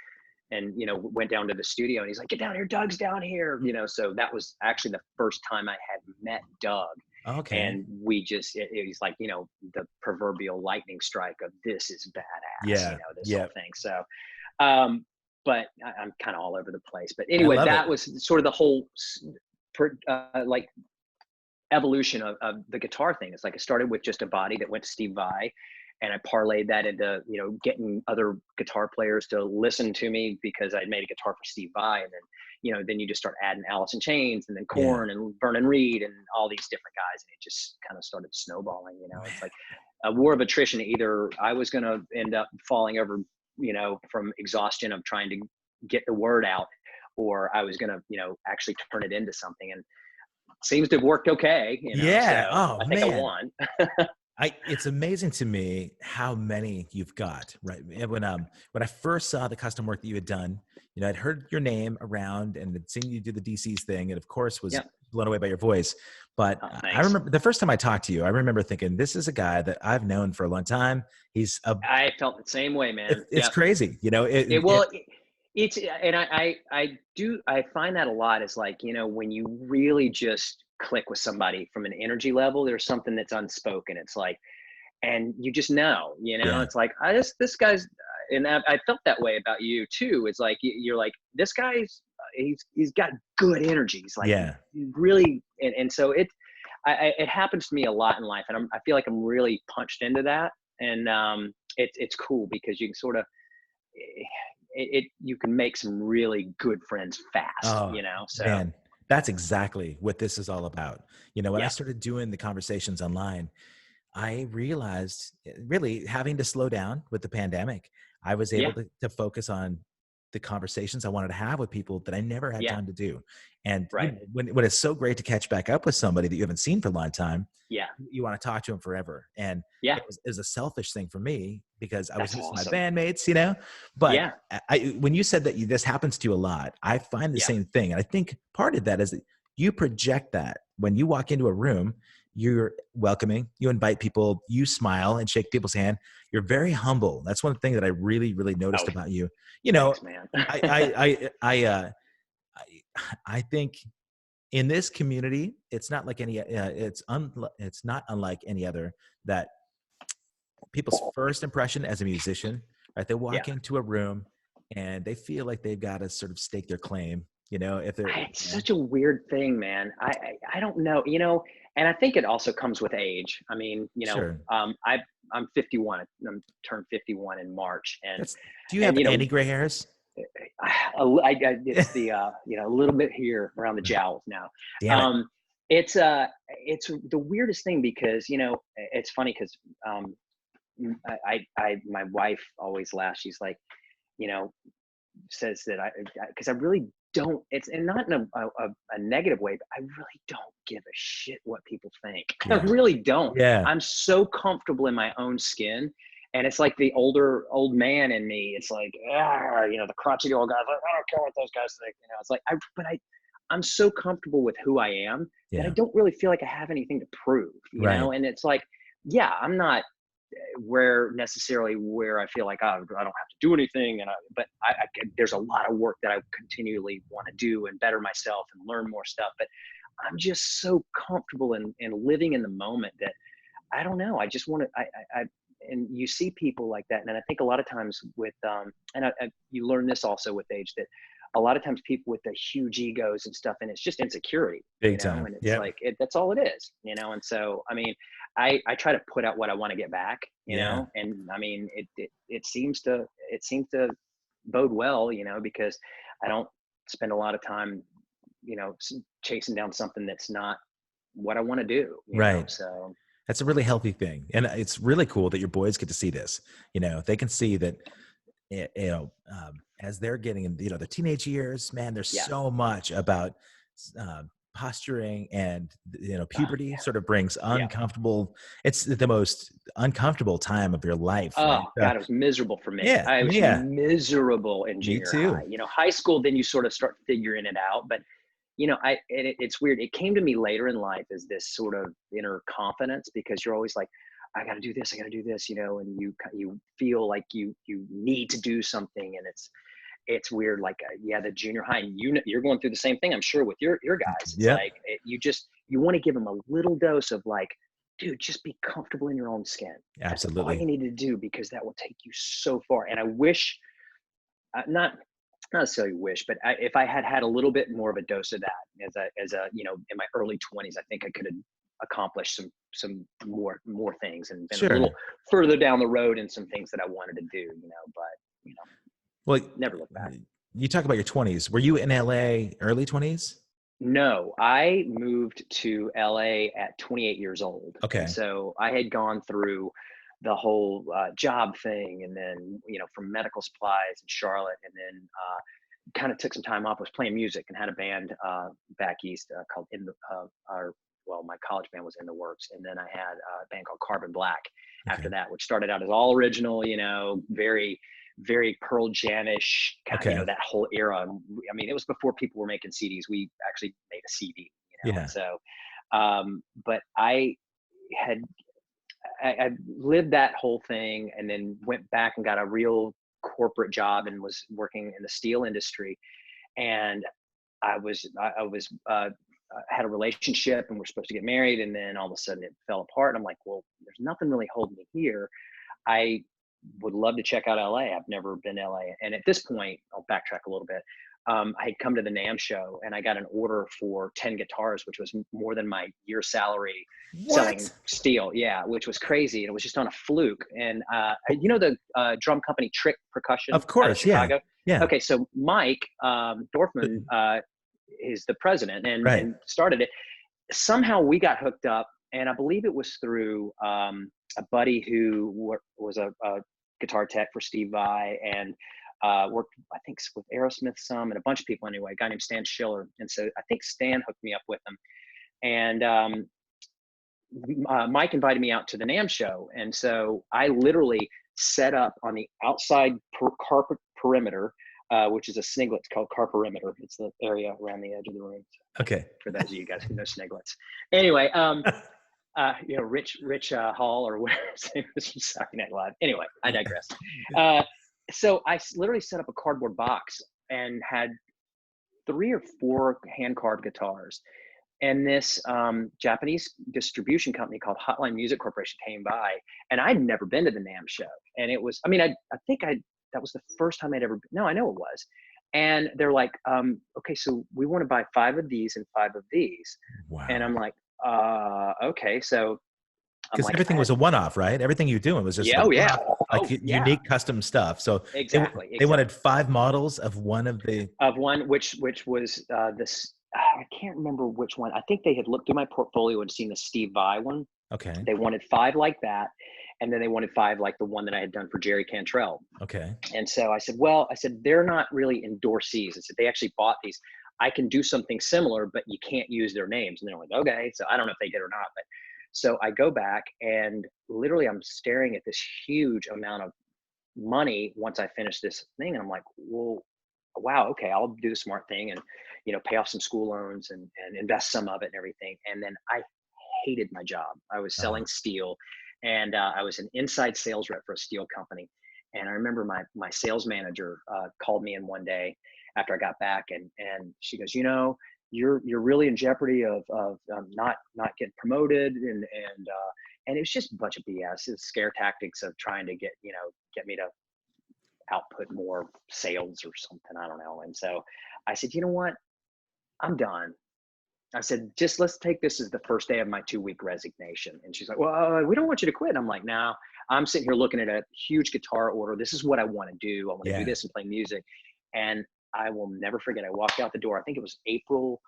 S2: went down to the studio, and he's like, "Get down here, Doug's down here." So that was actually the first time I had met Doug.
S1: Okay.
S2: And we just, it was like, the proverbial lightning strike of, this is badass,
S1: Yeah.
S2: this
S1: Yeah.
S2: whole thing. So, but I'm kind of all over the place. But
S1: I
S2: anyway,
S1: love it.
S2: that was sort of the whole like evolution of the guitar thing. It's like, it started with just a body that went to Steve Vai, and I parlayed that into, getting other guitar players to listen to me, because I made a guitar for Steve Vai. And then, then you just start adding Alice in Chains, and then
S1: Yeah.
S2: Korn and Vernon Reed and all these different guys. And it just kind of started snowballing, it's like a war of attrition. Either I was going to end up falling over, from exhaustion of trying to get the word out, or I was going to, actually turn it into something. And seems to have worked okay,
S1: Yeah.
S2: so
S1: Oh,
S2: I think I
S1: man.
S2: won.
S1: It's amazing to me how many you've got, right? And when I first saw the custom work that you had done, I'd heard your name around and had seen you do the DC's thing, and of course was
S2: Yeah.
S1: blown away by your voice. But
S2: Oh,
S1: I
S2: thanks.
S1: remember the first time I talked to you, I remember thinking, this is a guy that I've known for a long time.
S2: I felt the same way, man.
S1: It's
S2: Yeah.
S1: crazy,
S2: It's, and I find that a lot. Is like, when you really just click with somebody from an energy level, there's something that's unspoken. It's like, and you just know,
S1: Yeah.
S2: it's like, this guy's, and I felt that way about you too. It's like, you're like, this guy's, he's got good energy. He's like,
S1: Yeah.
S2: really. And so it happens to me a lot in life. And I feel like I'm really punched into that. And it's cool, because you can sort of, you can make some really good friends fast,
S1: Oh,
S2: so.
S1: man, that's exactly what this is all about. When I
S2: Yeah.
S1: started doing the conversations online, I realized really having to slow down with the pandemic, I was able
S2: Yeah.
S1: to focus on the conversations I wanted to have with people that I never had
S2: Yeah.
S1: time to do. And
S2: Right.
S1: when it's so great to catch back up with somebody that you haven't seen for a long time,
S2: Yeah.
S1: you want to talk to them forever. And
S2: Yeah.
S1: it was a selfish thing for me, because I was
S2: That's
S1: missing my
S2: awesome.
S1: bandmates, but
S2: Yeah.
S1: when you said that this happens to you a lot, I find the
S2: Yeah.
S1: same thing. And I think part of that is that you project that when you walk into a room, you're welcoming, you invite people, you smile and shake people's hand. You're very humble. That's one thing that I really, really noticed
S2: Oh,
S1: about you.
S2: thanks, man.
S1: I, I, I, I, uh, I think in this community, it's not like any, it's not unlike any other, that people's first impression as a musician, right? They
S2: Yeah.
S1: walk into a room and they feel like they've got to sort of stake their claim, if they're,
S2: It's such a weird thing, man. I don't know, and I think it also comes with age. I mean,
S1: sure.
S2: I'm 51. I'm turned 51 in March, and
S1: Do you
S2: and
S1: have
S2: you know,
S1: any gray hairs?
S2: it's the a little bit here around the jowls now.
S1: Damn it.
S2: Um, it's the weirdest thing because it's funny because my wife always laughs. She's like, you know, says that because I really don't, it's and not in a negative way, but I really don't give a shit what people think. I
S1: Yeah.
S2: really don't.
S1: Yeah.
S2: I'm so comfortable in my own skin. And it's like the old man in me. It's like, the crotchety old guy. Like, I don't care what those guys think. It's like, I'm so comfortable with who I am that I
S1: Yeah.
S2: don't really feel like I have anything to prove,
S1: Right.
S2: And it's like, yeah, I'm not where I feel like, I don't have to do anything. But there's a lot of work that I continually want to do and better myself and learn more stuff. But I'm just so comfortable in living in the moment that I don't know. I just want to, and you see people like that. And I think a lot of times with, you learn this also with age, that a lot of times people with the huge egos and stuff, and it's just insecurity,
S1: Big time.
S2: and it's
S1: Yep.
S2: like, that's all it is, and so, I mean, I try to put out what I want to get back,
S1: Yeah.
S2: and I mean, it seems to bode well, because I don't spend a lot of time, chasing down something that's not what I want to do,
S1: Right.
S2: so.
S1: That's a really healthy thing. And it's really cool that your boys get to see this. They can see that, as they're getting in, the teenage years, man, there's
S2: Yeah.
S1: so much about posturing, and, puberty sort of brings
S2: Yeah.
S1: uncomfortable. It's the most uncomfortable time of your life,
S2: Oh
S1: right?
S2: God, it was miserable for me.
S1: Yeah.
S2: I was
S1: Yeah.
S2: miserable in
S1: Me
S2: junior
S1: too.
S2: high. High school, then you sort of start figuring it out. But it's weird. It came to me later in life as this sort of inner confidence, because you're always like, I got to do this, I got to do this, and you feel like you need to do something, and it's weird. Like, the junior high, and you're going through the same thing, I'm sure, with your guys. It's
S1: Yep.
S2: like you want to give them a little dose of like, dude, just be comfortable in your own skin. That's all
S1: Absolutely.
S2: you need to do, because that will take you so far. And I wish, not necessarily wish, but if I had a little bit more of a dose of that as a in my early 20s, I think I could have accomplished some more things and been a little
S1: Sure.
S2: further down the road in some things that I wanted to do, but
S1: Well,
S2: never look back.
S1: you talk about your 20s. Were you in LA early 20s?
S2: No, I moved to LA at 28 years old. And
S1: Okay.
S2: so I had gone through the whole job thing, and then, from medical supplies in Charlotte, and then kind of took some time off, was playing music, and had a band back east called my college band was In the Works. And then I had a band called Carbon Black after
S1: Okay.
S2: that, which started out as all original, very, very Pearl Jam-ish,
S1: Okay.
S2: that whole era. I mean, it was before people were making CDs. We actually made a CD,
S1: Yeah.
S2: so, but had, I lived that whole thing, and then went back and got a real corporate job and was working in the steel industry. And I had a relationship, and we're supposed to get married, and then all of a sudden it fell apart. I'm like, well, there's nothing really holding me here. I would love to check out LA. I've never been to LA. And at this point, I'll backtrack a little bit. I had come to the NAMM show, and I got an order for 10 guitars, which was more than my year salary selling
S1: What?
S2: steel. Yeah, which was crazy. And it was just on a fluke. And the drum company Trick Percussion
S1: Of
S2: out of
S1: course. Yeah.
S2: Chicago?
S1: Yeah.
S2: Okay, so Mike Dorfman is the president,
S1: Right.
S2: and started it. Somehow we got hooked up, and I believe it was through a buddy who was a guitar tech for Steve Vai, and worked, I think, with Aerosmith some, and a bunch of people anyway, a guy named Stan Schiller. And so I think Stan hooked me up with him. And Mike invited me out to the NAMM show. And so I literally set up on the outside carpet perimeter, which is a sniglet called carperimeter. It's the area around the edge of the room.
S1: Okay.
S2: For those of you guys who know sniglets. Anyway, Rich Hall, or where it was from Saturday Night Live. Anyway, I digress. So I literally set up a cardboard box and had 3 or 4 hand carved guitars, And this Japanese distribution company called Hotline Music Corporation came by, and I'd never been to the NAMM show. And it was, I mean, I think that was the first time I'd ever been. No, I know it was. And they're like, okay, so we want to buy 5 of these and 5 of these. And
S1: Wow.
S2: I'm like, okay. So I'm
S1: Because
S2: like,
S1: everything was a one-off, right? Everything you were doing was just
S2: yeah,
S1: a
S2: oh yeah,
S1: one-off, like
S2: oh yeah,
S1: unique custom stuff. So
S2: exactly,
S1: they wanted
S2: exactly.
S1: 5 models of one of the.
S2: Of one, which was this, I can't remember which one. I think they had looked through my portfolio and seen the Steve Vai one.
S1: Okay.
S2: They wanted 5 like that, and then they wanted 5 like the one that I had done for Jerry Cantrell.
S1: Okay.
S2: And so I said, well, I said, they're not really endorsees. I said, they actually bought these. I can do something similar, but you can't use their names. And they're like, okay. So I don't know if they did or not, but so I go back and literally I'm staring at this huge amount of money once I finish this thing. And I'm like, well, wow, okay, I'll do the smart thing and, pay off some school loans and invest some of it and everything. And then I hated my job. I was
S1: Oh,
S2: selling steel, and I was an inside sales rep for a steel company. And I remember my sales manager called me in one day after I got back, and she goes, you're really in jeopardy of not getting promoted, and it was just a bunch of BS. It's scare tactics of trying to get me to output more sales or something. I don't know. And so I said, you know what? I'm done. I said, just let's take this as the first day of my 2-week resignation. And she's like, well, we don't want you to quit. And I'm like, no, I'm sitting here looking at a huge guitar order. This is what I want to do. I want to do
S1: yeah.
S2: this and play music. And I will never forget. I walked out the door. I think it was April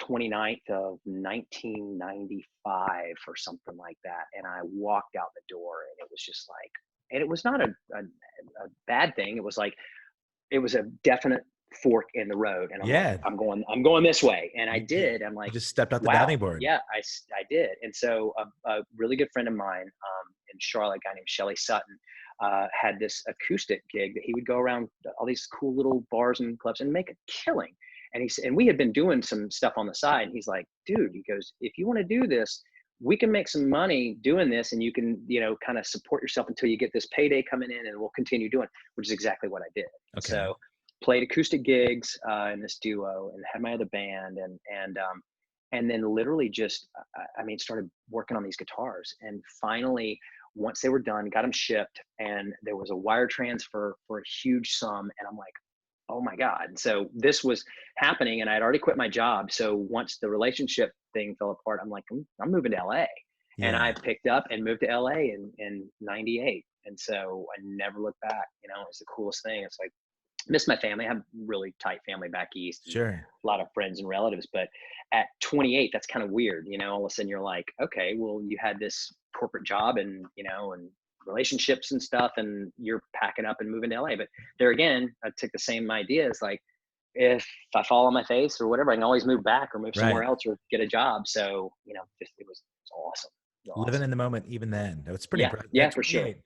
S2: 29th of 1995 or something like that. And I walked out the door, and it was just like, and it was not a bad thing. It was like, it was a definite fork in the road. And I'm like,
S1: Yeah.
S2: I'm going this way. And I
S1: You,
S2: did. I'm
S1: you
S2: like,
S1: just stepped out the
S2: wow.
S1: diving board.
S2: Yeah, I did. And so a really good friend of mine in Charlotte, a guy named Shelly Sutton, had this acoustic gig that he would go around all these cool little bars and clubs and make a killing. And and we had been doing some stuff on the side. And he's like, dude, he goes, if you want to do this, we can make some money doing this, and you can, kind of support yourself until you get this payday coming in, and we'll continue doing, which is exactly what I did.
S1: Okay.
S2: So played acoustic gigs in this duo, and had my other band, and then literally just, I mean, started working on these guitars. And finally, once they were done, got them shipped, and there was a wire transfer for a huge sum. And I'm like, oh my God. And so this was happening, and I'd already quit my job. So once the relationship thing fell apart, I'm like, I'm moving to LA. And I
S1: Yeah.
S2: picked up and moved to LA in 98. And so I never looked back. It's the coolest thing. It's like, miss my family. I have really tight family back east, and
S1: Sure.
S2: a lot of friends and relatives. But at 28, that's kind of weird. All of a sudden you're like, okay, well, you had this corporate job, and relationships and stuff, and you're packing up and moving to LA. But there again, I took the same idea. It's like, if I fall on my face or whatever, I can always move back or move somewhere
S1: Right.
S2: else or get a job. So, just, it was awesome. It was
S1: Living
S2: awesome.
S1: in the moment, even then. It's pretty
S2: Yeah.
S1: impressive.
S2: Yeah,
S1: At
S2: for sure.
S1: 28,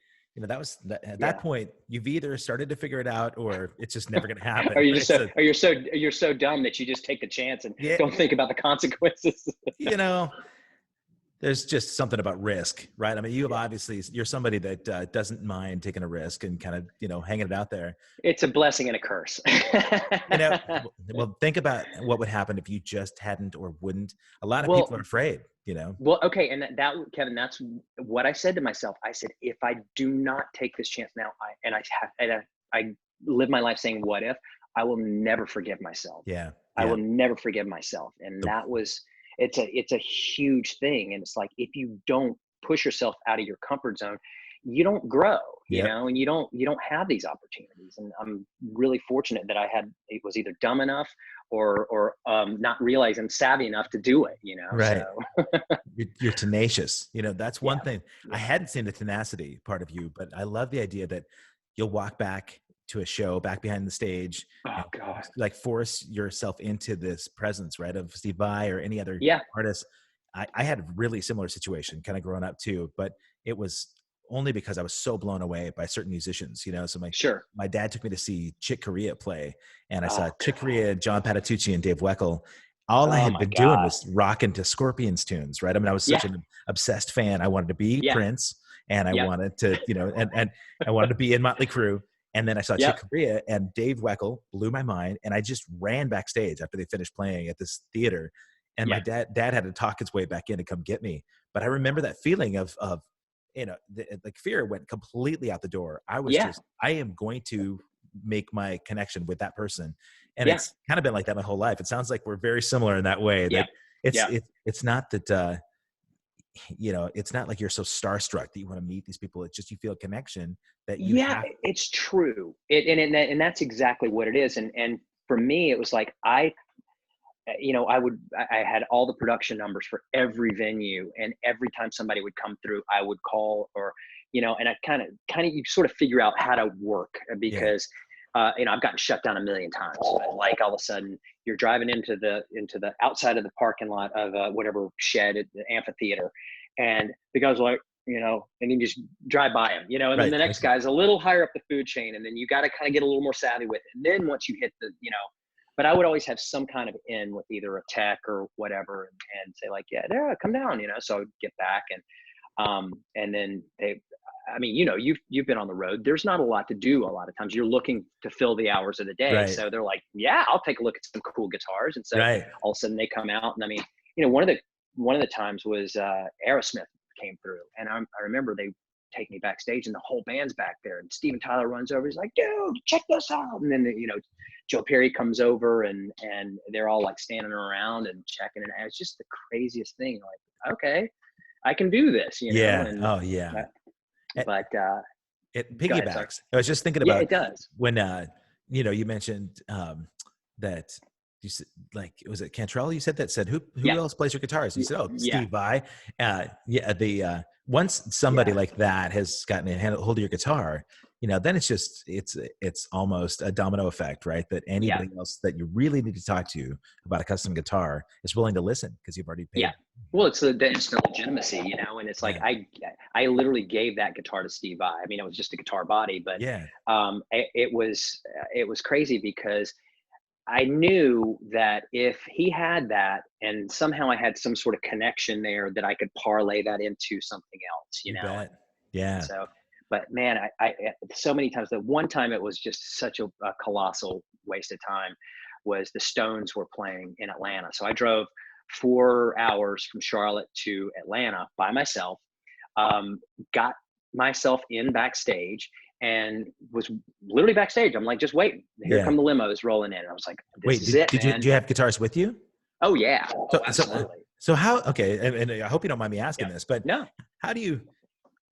S1: that was at that
S2: Yeah.
S1: point, you've either started to figure it out or it's just never going to happen.
S2: Or you just
S1: It's
S2: so,
S1: a,
S2: or you're so dumb that you just take the chance and
S1: yeah,
S2: don't think about the consequences.
S1: you know, there's just something about risk, right? I mean, you have
S2: Yeah.
S1: obviously, you're somebody that doesn't mind taking a risk and kind of, hanging it out there.
S2: It's a blessing and a curse.
S1: You know, well, think about what would happen if you just hadn't or wouldn't. A lot of people are
S2: Well,
S1: afraid.
S2: well, okay. And that, Kevin, that's what I said to myself. I said, if I do not take this chance now, I live my life saying, what if, I will never forgive myself.
S1: Yeah.
S2: I
S1: Yeah.
S2: will never forgive myself. And
S1: The,
S2: that was, it's a huge thing. And it's like, if you don't push yourself out of your comfort zone, you don't grow,
S1: yep.
S2: and you don't have these opportunities. And I'm really fortunate that it was either dumb enough or not realizing savvy enough to do it, so
S1: Right. You're tenacious. That's one
S2: yeah,
S1: thing. I
S2: yeah.
S1: hadn't seen the tenacity part of you, but I love the idea that you'll walk back to a show, back behind the stage,
S2: Oh
S1: and
S2: God.
S1: like force yourself into this presence, right, of Steve Vai or any other
S2: Yeah,
S1: artist. I had a really similar situation kind of growing up too, but it was only because I was so blown away by certain musicians. So
S2: sure.
S1: my dad took me to see Chick Corea play, and I saw
S2: Oh
S1: Chick
S2: God.
S1: Corea, John Patitucci, and Dave Weckl. All I
S2: Oh
S1: had
S2: my
S1: been doing
S2: God.
S1: was rocking to Scorpions tunes, right? I mean, I was such
S2: Yeah,
S1: an obsessed fan. I wanted to be
S2: yeah,
S1: Prince, and I
S2: yep,
S1: wanted to, and I wanted to be in Motley Crue. And then I saw Chick
S2: yep.
S1: Corea, and Dave Weckl blew my mind. And I just ran backstage after they finished playing at this theater. and my dad had to talk his way back in to come get me. But I remember that feeling of like fear went completely out the door. I was
S2: Yeah.
S1: just, I am going to make my connection with that person. And
S2: Yeah.
S1: it's kind of been like that my whole life. It sounds like we're very similar in that way,
S2: Yeah.
S1: that it's,
S2: Yeah.
S1: it's not that, it's not like you're so starstruck that you want to meet these people. It's just, you feel a connection that you
S2: Yeah,
S1: have.
S2: it's true. And that's exactly what it is. And for me, it was like, I had all the production numbers for every venue, and every time somebody would come through, I would call, or, and I kind of, you sort of figure out how to work,
S1: Yeah.
S2: because, I've gotten shut down a million times. Like, all of a sudden you're driving into the outside of the parking lot of whatever shed at the amphitheater, and the guy's like, and then you just drive by him, and then
S1: Right.
S2: the next guy's a little higher up the food chain, and then you got to kind of get a little more savvy with it. And then once you hit the, but I would always have some kind of in with either a tech or whatever, and say like, yeah, come down, so I would get back, and then you've been on the road. There's not a lot to do. A lot of times you're looking to fill the hours of the day.
S1: Right.
S2: So they're like, yeah, I'll take a look at some cool guitars. And so
S1: Right.
S2: all of a sudden they come out, and one of the times was Aerosmith came through, and I remember they take me backstage, and the whole band's back there, and Steven Tyler runs over. He's like, dude, check this out. And then, Joe Perry comes over, and they're all like standing around and checking it. And it's just the craziest thing. Like, okay, I can do this,
S1: Yeah.
S2: and,
S1: Oh yeah.
S2: but
S1: It
S2: go ahead, sorry.
S1: piggybacks. I was just thinking
S2: Yeah,
S1: about
S2: it does.
S1: when, you mentioned that you said, like, was it Cantrell you said that said, who
S2: Yeah.
S1: else plays your guitars? You said, oh,
S2: Yeah.
S1: Steve Vai. Once somebody like that has gotten a hold of your guitar, then it's just, it's almost a domino effect, right? That anybody else that you really need to talk to about a custom guitar is willing to listen, because you've already paid.
S2: Yeah. Well, it's the instant legitimacy, and it's like, I literally gave that guitar to Steve Vai. I mean, it was just a guitar body, but it was crazy, because I knew that if he had that, and somehow I had some sort of connection there, that I could parlay that into something else,
S1: You bet. Yeah.
S2: So, but man, I so many times, the one time it was just such a colossal waste of time was the Stones were playing in Atlanta. So I drove 4 hours from Charlotte to Atlanta by myself, got myself in backstage, and was literally backstage. I'm like, just waiting. Here come the limos rolling in. And I was like, this is it, man.
S1: Do you have guitars with you?
S2: Oh yeah. Absolutely.
S1: So how, okay. And I hope you don't mind me asking this, but
S2: no,
S1: how do you,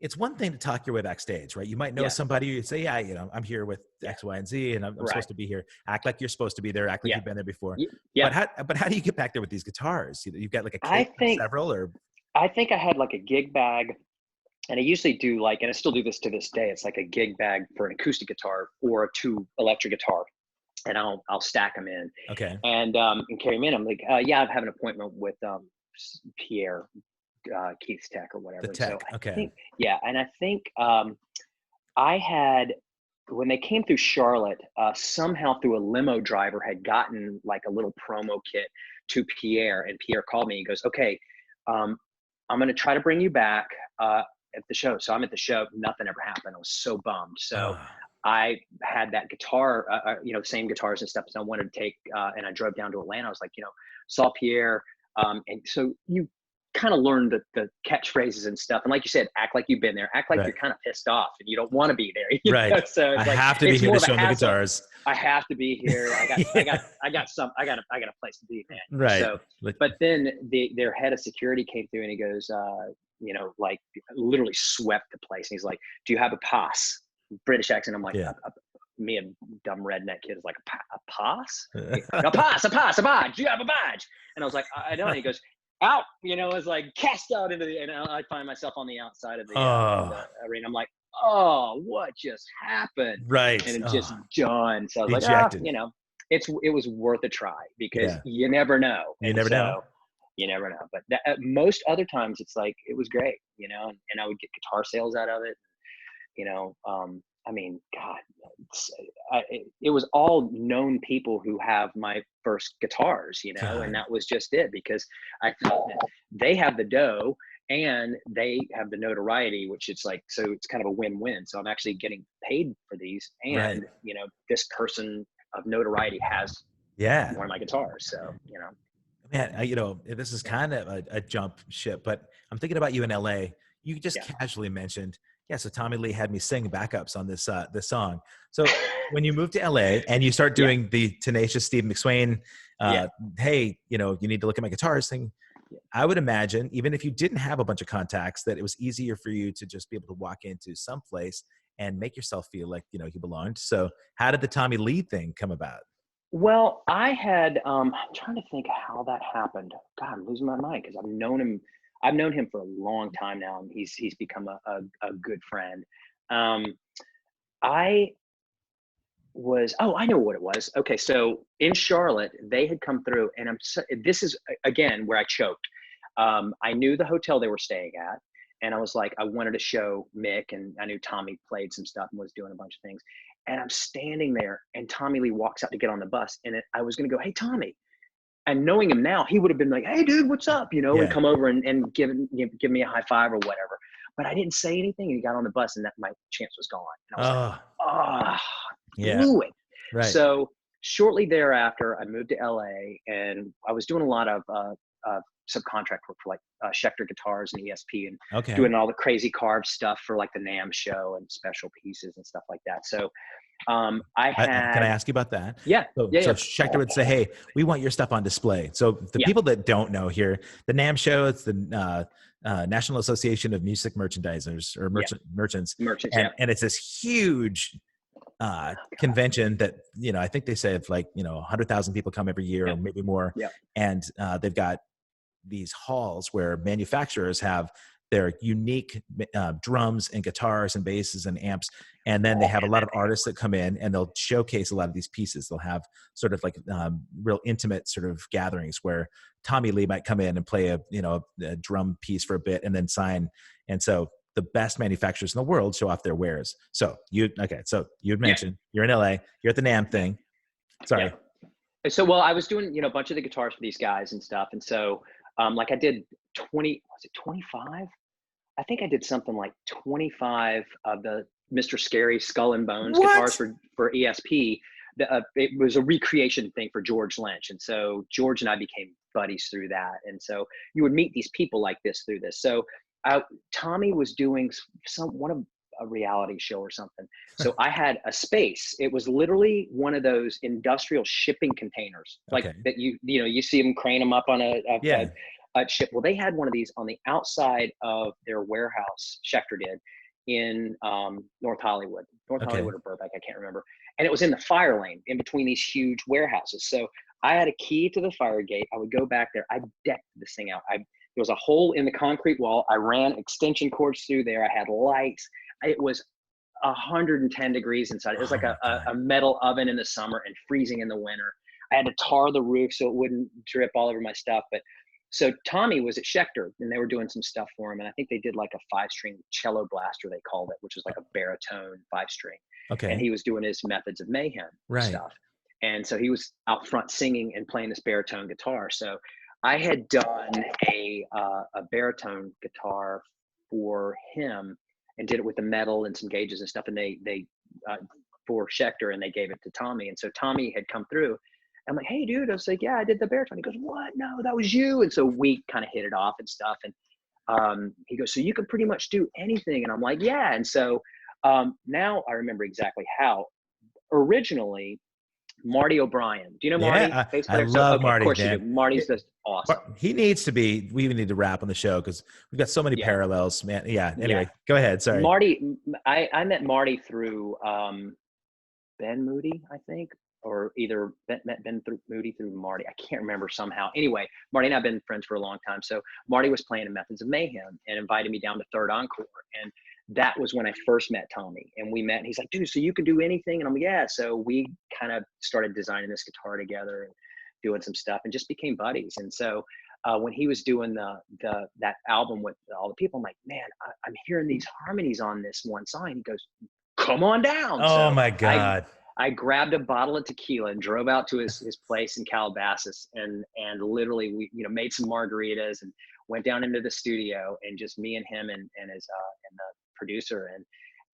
S1: it's one thing to talk your way backstage, right? You might know somebody, you say, I'm here with X, Y, and Z, and I'm supposed to be here. Act like you're supposed to be there. Act like you've been there before.
S2: Yeah.
S1: But how do you get back there with these guitars? You've got like a kit, several, or?
S2: I think I had like a gig bag, and I usually do and I still do this to this day. It's like a gig bag for an acoustic guitar or a 2 electric guitar, and I'll stack them in.
S1: Okay.
S2: And carry them in. I'm like, I have an appointment with Pierre, Keith's tech or whatever.
S1: The tech.
S2: So
S1: Okay.
S2: And I think I had, when they came through Charlotte, somehow through a limo driver had gotten like a little promo kit to Pierre, and Pierre called me. He goes, okay, I'm going to try to bring you back at the show. So I'm at the show. Nothing ever happened. I was so bummed. So I had that guitar, same guitars and stuff. So I wanted to take, and I drove down to Atlanta. I was like, saw Pierre. And so you kind of learn the catchphrases and stuff. And like you said, act like you've been there, act like you're kind of pissed off and you don't want to be there.
S1: Right.
S2: So it's
S1: I have to be here to show the guitars.
S2: I have to be here. I got a place to be, man.
S1: Right.
S2: So, but then their head of security came through, and he goes, like literally swept the place. And he's like, do you have a pass? British accent. I'm like, me, a dumb redneck kid, is like, a pass? A pass. Do you have a badge? And I was like, I don't. And he goes, out. It's like cast out into the, and I find myself on the outside of the arena. I'm like, oh, what just happened?
S1: Right.
S2: And it's just done. So I was
S1: Ejected.
S2: like, it was worth a try, because you never know.
S1: You never know.
S2: You never know. But most other times it's like, it was great, and I would get guitar sales out of it. I mean, God, it was all known people who have my first guitars, and that was just it, because I thought that they have the dough and they have the notoriety, which it's like, so it's kind of a win-win. So I'm actually getting paid for these, and this person of notoriety has one of my guitars. So,
S1: Man, this is kind of a jump ship, but I'm thinking about you in LA. You just
S2: Yeah.
S1: casually mentioned, yeah, so Tommy Lee had me sing backups on this song. So when you move to LA and you start
S2: Yeah.
S1: doing the tenacious Steve McSwain,
S2: Yeah.
S1: hey, you need to look at my guitars thing.
S2: Yeah.
S1: I would imagine, even if you didn't have a bunch of contacts, that it was easier for you to just be able to walk into some place and make yourself feel like, you belonged. So how did the Tommy Lee thing come about?
S2: Well, I had, I'm trying to think how that happened. God, I'm losing my mind because I've known him for a long time now, and he's become a good friend. Um, I I know what it was. Okay, so in Charlotte, they had come through, and this is again where I choked. I knew the hotel they were staying at, and I was like, I wanted to show Mick, and I knew Tommy played some stuff and was doing a bunch of things. And I'm standing there, and Tommy Lee walks out to get on the bus, and I was going to go, "Hey, Tommy," and knowing him now, he would have been like, "Hey, dude, what's up?" And
S1: Yeah.
S2: come over and give me a high five or whatever. But I didn't say anything, and he got on the bus, and that my chance was gone. And I was like,
S1: Oh,
S2: "Ah,
S1: yeah.
S2: blew it."
S1: Right.
S2: So shortly thereafter, I moved to LA, and I was doing a lot of subcontract work for like Schecter Guitars and ESP, and
S1: Okay.
S2: doing all the crazy carved stuff for like the NAMM show and special pieces and stuff like that. So I
S1: Can I
S2: had,
S1: ask you about that?
S2: yeah,
S1: So,
S2: yeah,
S1: so
S2: yeah,
S1: Schecter would say, "Hey, we want your stuff on display." So the
S2: yeah,
S1: people that don't know here, the NAMM show, it's the National Association of Music Merchandisers or
S2: yeah,
S1: merchants,
S2: merchants, yeah,
S1: and it's this huge convention that I think they said like 100,000 people come every year
S2: yeah,
S1: or maybe more,
S2: yeah.
S1: and they've got these halls where manufacturers have their unique drums and guitars and basses and amps, and then they
S2: Oh
S1: have a
S2: man,
S1: lot of artists that come in and they'll showcase a lot of these pieces. They'll have sort of like real intimate sort of gatherings where Tommy Lee might come in and play a drum piece for a bit and then sign. And so the best manufacturers in the world show off their wares. So you'd
S2: yeah,
S1: mentioned you're in LA, you're at the NAMM
S2: yeah,
S1: thing.
S2: yeah.
S1: Sorry.
S2: And so, well, I was doing, a bunch of the guitars for these guys and stuff. And so, like I did 20, was it 25? I think I did something like 25 of the Mr. Scary Skull and Bones guitars
S1: What?
S2: for ESP. It was a recreation thing for George Lynch. And so George and I became buddies through that. And so you would meet these people like this through this. So Tommy was doing one of a reality show or something. So I had a space. It was literally one of those industrial shipping containers, like
S1: Okay.
S2: that you see them crane them up on
S1: Yeah.
S2: a ship. Well, they had one of these on the outside of their warehouse. Schecter did in North Hollywood,
S1: Okay.
S2: or Burbank, I can't remember. And it was in the fire lane in between these huge warehouses. So I had a key to the fire gate. I would go back there. I decked this thing out. There was a hole in the concrete wall. I ran extension cords through there. I had lights. It was 110 degrees inside. It was
S1: Oh
S2: like
S1: my God.
S2: a metal oven in the summer and freezing in the winter. I had to tar the roof so it wouldn't drip all over my stuff. But so Tommy was at Schecter and they were doing some stuff for him. And I think they did like a 5-string cello blaster, they called it, which was like a baritone 5-string. And
S1: Okay.
S2: he was doing his Methods of Mayhem
S1: Right.
S2: stuff. And so he was out front singing and playing this baritone guitar. So I had done a baritone guitar for him and did it with the metal and some gauges and stuff. And they for Schecter, and they gave it to Tommy. And so Tommy had come through. I'm like, "Hey, dude," I was like, "Yeah, I did the baritone." He goes, "What? No, that was you." And so we kind of hit it off and stuff. And he goes, "So you can pretty much do anything?" And I'm like, "Yeah." And so now I remember exactly how. Originally, Marty O'Brien. Do you know Marty,
S1: Yeah.
S2: bass
S1: I
S2: player? So
S1: love
S2: okay, of
S1: Marty,
S2: course you do.
S1: man.
S2: Marty's
S1: It-
S2: just awesome.
S1: He needs to be, we even need to wrap on the show because we've got so many
S2: Yeah,
S1: parallels, man. Yeah.
S2: yeah.
S1: Anyway, go ahead. Sorry.
S2: Marty, I met Marty through Ben Moody, I think, or either met Ben through Moody through Marty. I can't remember somehow. Anyway, Marty and I've been friends for a long time. So Marty was playing in Methods of Mayhem and invited me down to Third Encore. And that was when I first met Tommy. And we met and he's like, "Dude, so you can do anything?" And I'm like, "Yeah." So we kind of started designing this guitar together and doing some stuff and just became buddies. And so when he was doing that album with all the people, I'm like, "Man, I'm hearing these harmonies on this one song." He goes, "Come on down."
S1: Oh
S2: So
S1: my
S2: I
S1: God.
S2: I grabbed a bottle of tequila and drove out to his place in Calabasas, and literally we made some margaritas and went down into the studio, and just me and him and his and the producer,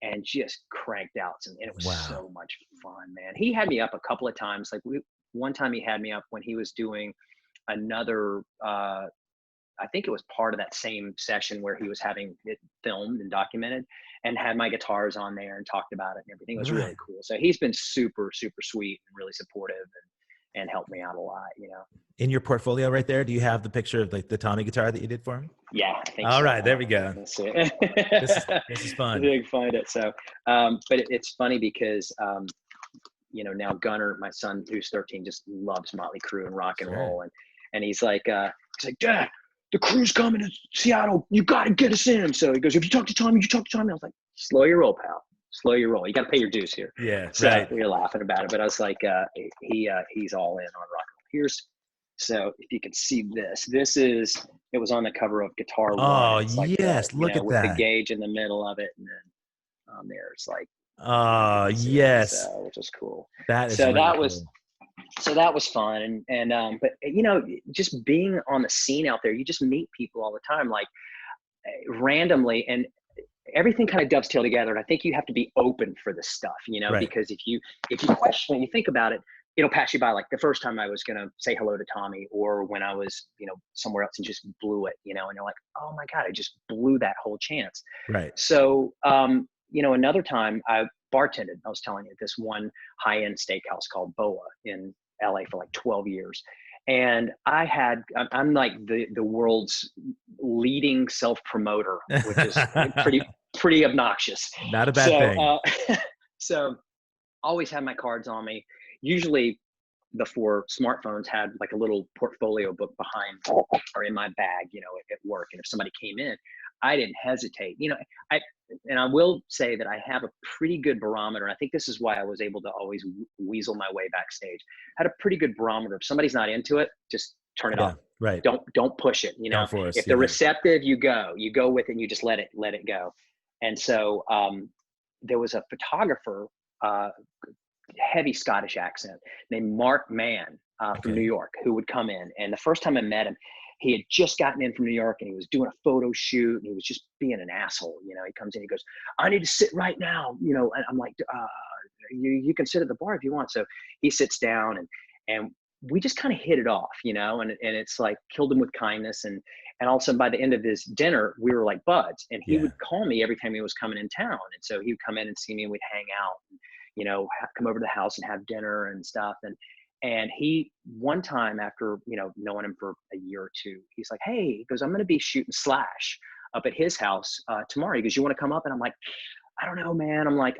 S2: and just cranked out some, and it was
S1: Wow.
S2: so much fun, man. He had me up a couple of times. One time he had me up when he was doing another, I think it was part of that same session where he was having it filmed and documented, and had my guitars on there and talked about it and everything. It was
S1: Right.
S2: really cool. So he's been super, super sweet and really supportive, and helped me out a lot, you know?
S1: In your portfolio right there, do you have the picture of like the Tommy guitar that you did for him?
S2: Yeah, I think
S1: All
S2: so.
S1: right, there we go.
S2: Let's see.
S1: This is
S2: I
S1: fun.
S2: think find it. So, but it's funny because, you know, now Gunnar, my son, who's 13, just loves Motley Crue and rock and
S1: Sure.
S2: roll. And he's like, Dad, the Crew's coming to Seattle. You got to get us in. So he goes, if you talk to Tommy, you talk to Tommy. I was like, slow your roll, pal. Slow your roll. You got to pay your dues here.
S1: Yeah,
S2: So
S1: right.
S2: we were laughing about it, but I was like, he's all in on rock and roll. So if you can see it was on the cover of Guitar
S1: Oh,
S2: One. It's like,
S1: yes, look at
S2: with the
S1: that.
S2: gauge in the middle of it. And then there's like,
S1: Oh,
S2: you can see it,
S1: yes.
S2: so, which is cool.
S1: That is
S2: So
S1: really
S2: that
S1: cool.
S2: was fun. But you know, just being on the scene out there, you just meet people all the time, like randomly, and everything kind of dovetail together. And I think you have to be open for this stuff, you know,
S1: Right.
S2: because if you question, you think about it, it'll pass you by. Like the first time I was going to say hello to Tommy, or when I was, you know, somewhere else and just blew it, you know, and you're like, oh my God, I just blew that whole chance.
S1: Right.
S2: So, you know, another time I bartended, I was telling you, at this one high-end steakhouse called Boa in LA for like 12 years. And I'm like the world's leading self-promoter, which is pretty obnoxious.
S1: Not a bad
S2: So,
S1: thing.
S2: so always had my cards on me. Usually before smartphones had like a little portfolio book behind or in my bag, you know, at work. And if somebody came in, I didn't hesitate. You know, I will say that I have a pretty good barometer. I think this is why I was able to always weasel my way backstage. I had a pretty good barometer. If somebody's not into it, just turn it
S1: Yeah,
S2: off.
S1: right.
S2: Don't push it. You know,
S1: Don't force.
S2: if they're
S1: Yeah.
S2: receptive, you go with it and you just let it go. And so there was a photographer, heavy Scottish accent, named Mark Mann from New York, who would come in. And the first time I met him, he had just gotten in from New York and he was doing a photo shoot and he was just being an asshole. You know, he comes in, he goes, I need to sit right now. You know, and I'm like, you can sit at the bar if you want. So he sits down and we just kind of hit it off, you know, and it's like killed him with kindness. And all of a sudden by the end of this dinner, we were like buds, and he would call me every time he was coming in town. And so he would come in and see me and we'd hang out, and, you know, come over to the house and have dinner and stuff. And he, one time after, you know, knowing him for a year or two, he's like, hey, he goes, I'm going to be shooting Slash up at his house tomorrow. He goes, you want to come up? And I'm like, I don't know, man. I'm like,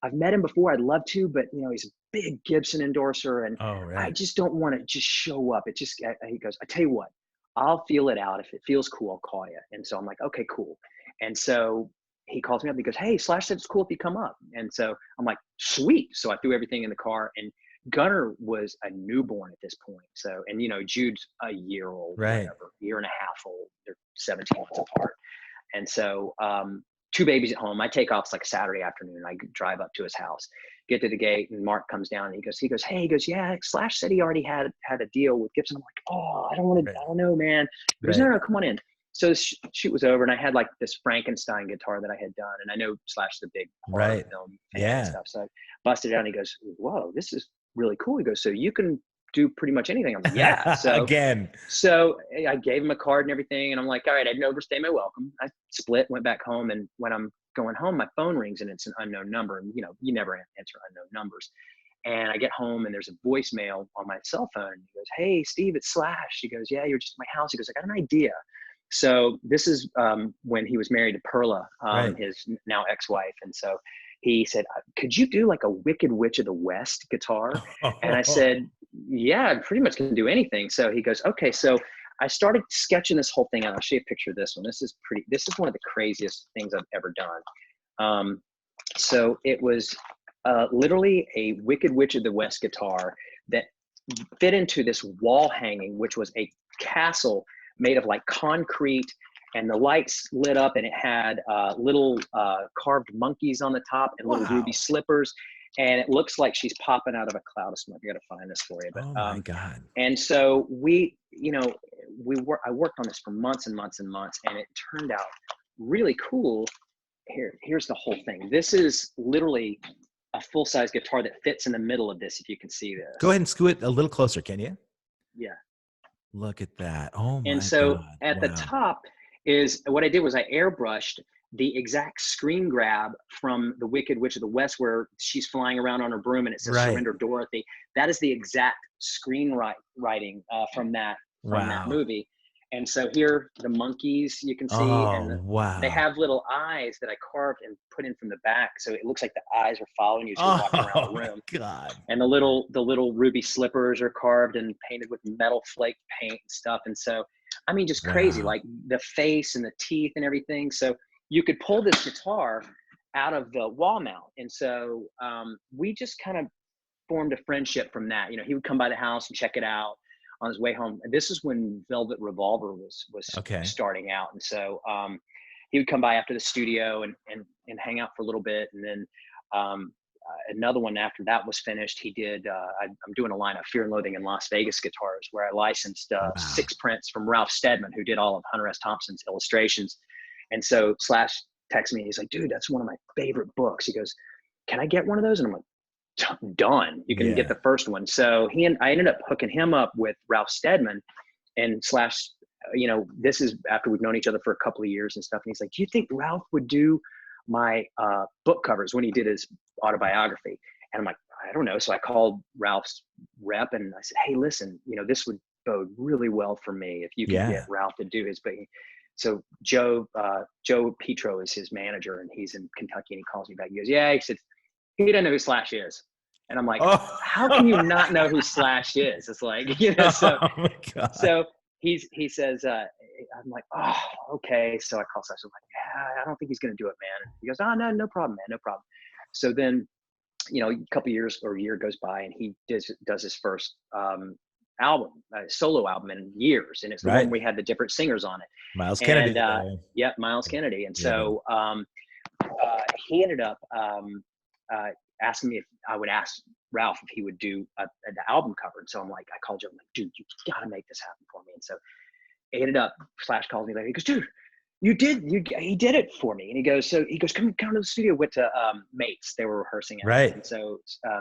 S2: I've met him before. I'd love to, but you know, he's a big Gibson endorser and I just don't want to just show up. It just, he goes, I tell you what, I'll feel it out. If it feels cool, I'll call you. And so I'm like, okay, cool. And so he calls me up. He goes, hey, Slash said it's cool if you come up. And so I'm like, sweet. So I threw everything in the car, and Gunnar was a newborn at this point. So, and you know, Jude's a year old, whatever, year and a half old. They're 17 months apart. And so, two babies at home. I take off, it's like a Saturday afternoon. I drive up to his house, get to the gate, and Mark comes down and he goes, hey, he goes, yeah, Slash said he already had a deal with Gibson. I'm like, oh, I don't know, man. He goes, no, come on in. So the shoot was over, and I had like this Frankenstein guitar that I had done. And I know Slash is a big horror film fan and stuff. So I busted it out and he goes, whoa, this is really cool. He goes, so you can do pretty much anything. I'm like, yeah. So so I gave him a card and everything. And I'm like, all right, I didn't overstay my welcome. I split, went back home. And when I'm going home, my phone rings and it's an unknown number. And you know, you never answer unknown numbers. And I get home and there's a voicemail on my cell phone. He goes, hey, Steve, it's Slash. He goes, yeah, you're just at my house. He goes, I got an idea. So this is when he was married to Perla, his now ex-wife. And so he said, could you do like a Wicked Witch of the West guitar? And I said, yeah, I pretty much can do anything. So he goes, okay. So I started sketching this whole thing out. I'll show you a picture of this one. This is one of the craziest things I've ever done. So it was literally a Wicked Witch of the West guitar that fit into this wall hanging, which was a castle made of like concrete, and the lights lit up, and it had little carved monkeys on the top and little ruby slippers. And it looks like she's popping out of a cloud of smoke. I got to find this for you. But,
S1: oh my God.
S2: And so I worked on this for months and months and months, and it turned out really cool. Here's the whole thing. This is literally a full-size guitar that fits in the middle of this, if you can see this.
S1: Go ahead and scoot it a little closer, can you?
S2: Yeah.
S1: Look at that. Oh
S2: And
S1: my
S2: so
S1: God.
S2: at the
S1: Wow.
S2: top is what I did was I airbrushed the exact screen grab from The Wicked Witch of the West, where she's flying around on her broom and it says
S1: Right.
S2: "Surrender, Dorothy." That is the exact writing from that
S1: Wow.
S2: movie. And so here, the monkeys you can see, and
S1: Oh,
S2: they
S1: wow.
S2: have little eyes that I carved and put in from the back, so it looks like the eyes are following you as you're walking around the
S1: Oh my
S2: room.
S1: God.
S2: And the little ruby slippers are carved and painted with metal flake paint and stuff. And so, I mean, just crazy,
S1: Wow.
S2: like the face and the teeth and everything. So you could pull this guitar out of the wall mount. And so we just kind of formed a friendship from that. You know, he would come by the house and check it out on his way home. And this is when Velvet Revolver was
S1: Okay.
S2: starting out. And so he would come by after the studio and hang out for a little bit. And then another one after that was finished, he did, I'm doing a line of Fear and Loathing in Las Vegas guitars, where I licensed
S1: Wow.
S2: 6 prints from Ralph Steadman, who did all of Hunter S. Thompson's illustrations. And so Slash texted me, he's like, dude, that's one of my favorite books. He goes, can I get one of those? And I'm like, done. You can get
S1: Yeah.
S2: the first one. So I ended up hooking him up with Ralph Steadman, and Slash, you know, this is after we've known each other for a couple of years and stuff. And he's like, do you think Ralph would do my book covers when he did his autobiography? And I'm like, I don't know. So I called Ralph's rep and I said, hey, listen, you know, this would bode really well for me if you could get
S1: Yeah.
S2: Ralph to do his book. So Joe Petro is his manager, and he's in Kentucky, and he calls me back. He goes, yeah, he said, he doesn't know who Slash is. And I'm like,
S1: Oh.
S2: how can you not know who Slash is? It's like, you know, so
S1: Oh my God.
S2: so he says, I'm like, oh, okay. So I call Slash. I'm like, yeah, I don't think he's going to do it, man. And he goes, oh, no, no problem, man, no problem. So then, you know, a couple years or a year goes by, and he does his first album, solo album in years, and it's the one
S1: Right.
S2: we had the different singers on it.
S1: Miles
S2: And
S1: Kennedy there.
S2: yeah, Miles Kennedy. And
S1: Yeah.
S2: so he ended up uh, asking me if I would ask Ralph if he would do an album cover. And so I'm like, I called Joe. I'm like, dude, you got to make this happen for me. And so it ended up, Slash calls me later. He goes, dude, he did it for me. And he goes, come to the studio. Went to Mates. They were rehearsing at.
S1: Right.
S2: And so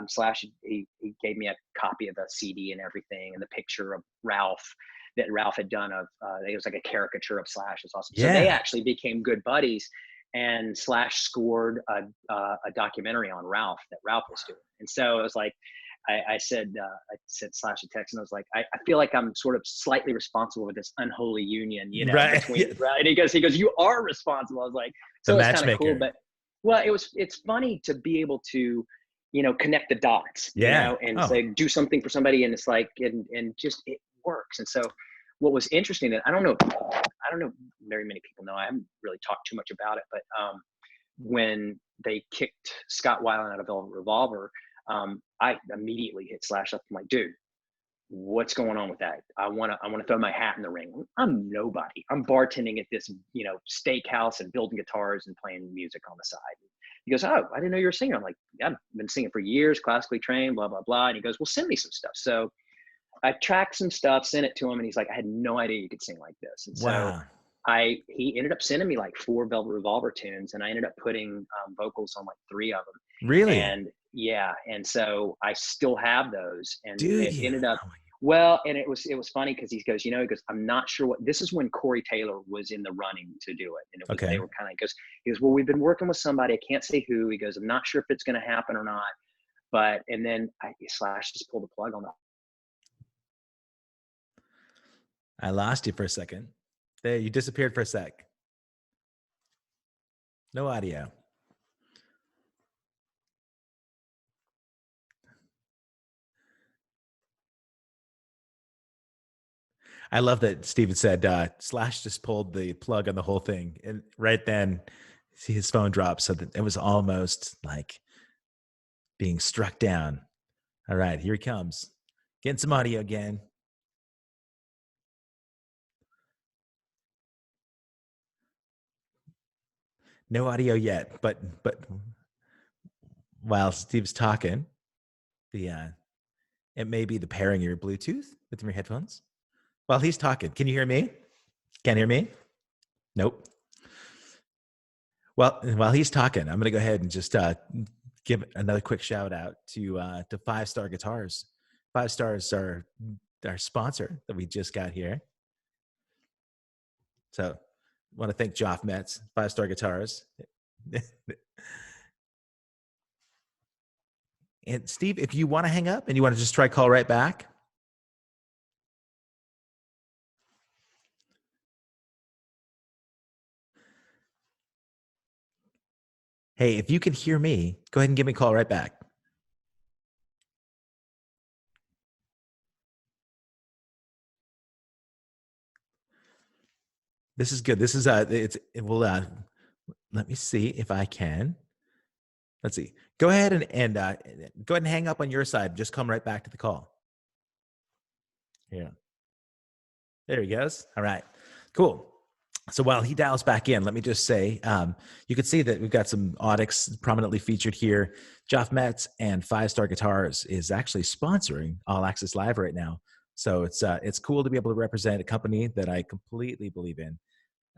S2: Slash, he gave me a copy of the CD and everything, and the picture of Ralph that Ralph had done of, it was like a caricature of Slash. It's awesome. So they
S1: Yeah.
S2: actually became good buddies, and Slash scored a documentary on Ralph that Ralph was doing. And so it was like, I said Slash a text, and I was like, I feel like I'm sort of slightly responsible with this unholy union, you know,
S1: Right.
S2: between, right? And he goes, you are responsible. I was like,
S1: The
S2: so it's kind of cool,
S1: matchmaker.
S2: but well, it's funny to be able to, you know, connect the dots, you
S1: Yeah.
S2: know, and
S1: Oh.
S2: say, do something for somebody. And it's like, and just, it works. And so what was interesting that I don't know very many people know, I haven't really talked too much about it, but when they kicked Scott Weiland out of Velvet Revolver, I immediately hit Slash up. I'm like, dude, what's going on with that? I want to throw my hat in the ring. I'm nobody. I'm bartending at this, you know, steakhouse and building guitars and playing music on the side. He goes, oh, I didn't know you were a singer. I'm like, yeah, I've been singing for years, classically trained, blah, blah, blah. And he goes, well, send me some stuff. So I tracked some stuff, sent it to him, and he's like, I had no idea you could sing like this. And so
S1: Wow.
S2: he ended up sending me like 4 Velvet Revolver tunes, and I ended up putting vocals on like 3 of them.
S1: Really?
S2: And yeah, and so I still have those, and
S1: Dude,
S2: it
S1: yeah.
S2: ended up
S1: Oh my-
S2: well. And it was funny because he goes, I'm not sure what this is. When Corey Taylor was in the running to do it, and it was
S1: Okay.
S2: they were kind of he goes, well, we've been working with somebody. I can't say who. He goes, I'm not sure if it's going to happen or not. But and then Slash just pulled the plug on that.
S1: I lost you for a second. There, you disappeared for a sec. No audio. I love that Steven said Slash just pulled the plug on the whole thing, and right then, see his phone dropped, so that it was almost like being struck down. All right, here he comes, getting some audio again. No audio yet, but while Steve's talking, the it may be the pairing your Bluetooth with your headphones. While he's talking, can you hear me? Can't hear me? Nope. Well, while he's talking, I'm going to go ahead and just give another quick shout out to 5 Star Guitars. 5 Stars are our sponsor that we just got here. So want to thank Joff Metz, 5-Star Guitars. And Steve, if you want to hang up and you want to just try call right back. Hey, if you can hear me, go ahead and give me a call right back. This is good. This is it will let me see if I can. Let's see. Go ahead and go ahead and hang up on your side. Just come right back to the call. Yeah. There he goes. All right. Cool. So while he dials back in, let me just say, you can see that we've got some Audix prominently featured here. Joff Metz and 5-Star Guitars is actually sponsoring All Access Live right now. So it's cool to be able to represent a company that I completely believe in.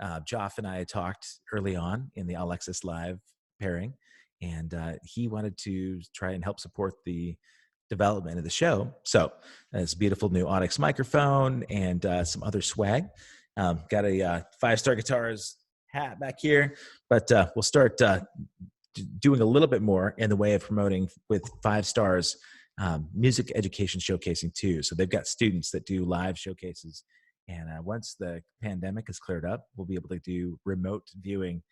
S1: Joff and I talked early on in the All Access Live pairing, and he wanted to try and help support the development of the show. So this beautiful new Audix microphone and some other swag. Got a 5-Star Guitars hat back here, but we'll start doing a little bit more in the way of promoting with 5 Stars music education showcasing too. So they've got students that do live showcases. And once the pandemic is cleared up, we'll be able to do remote viewing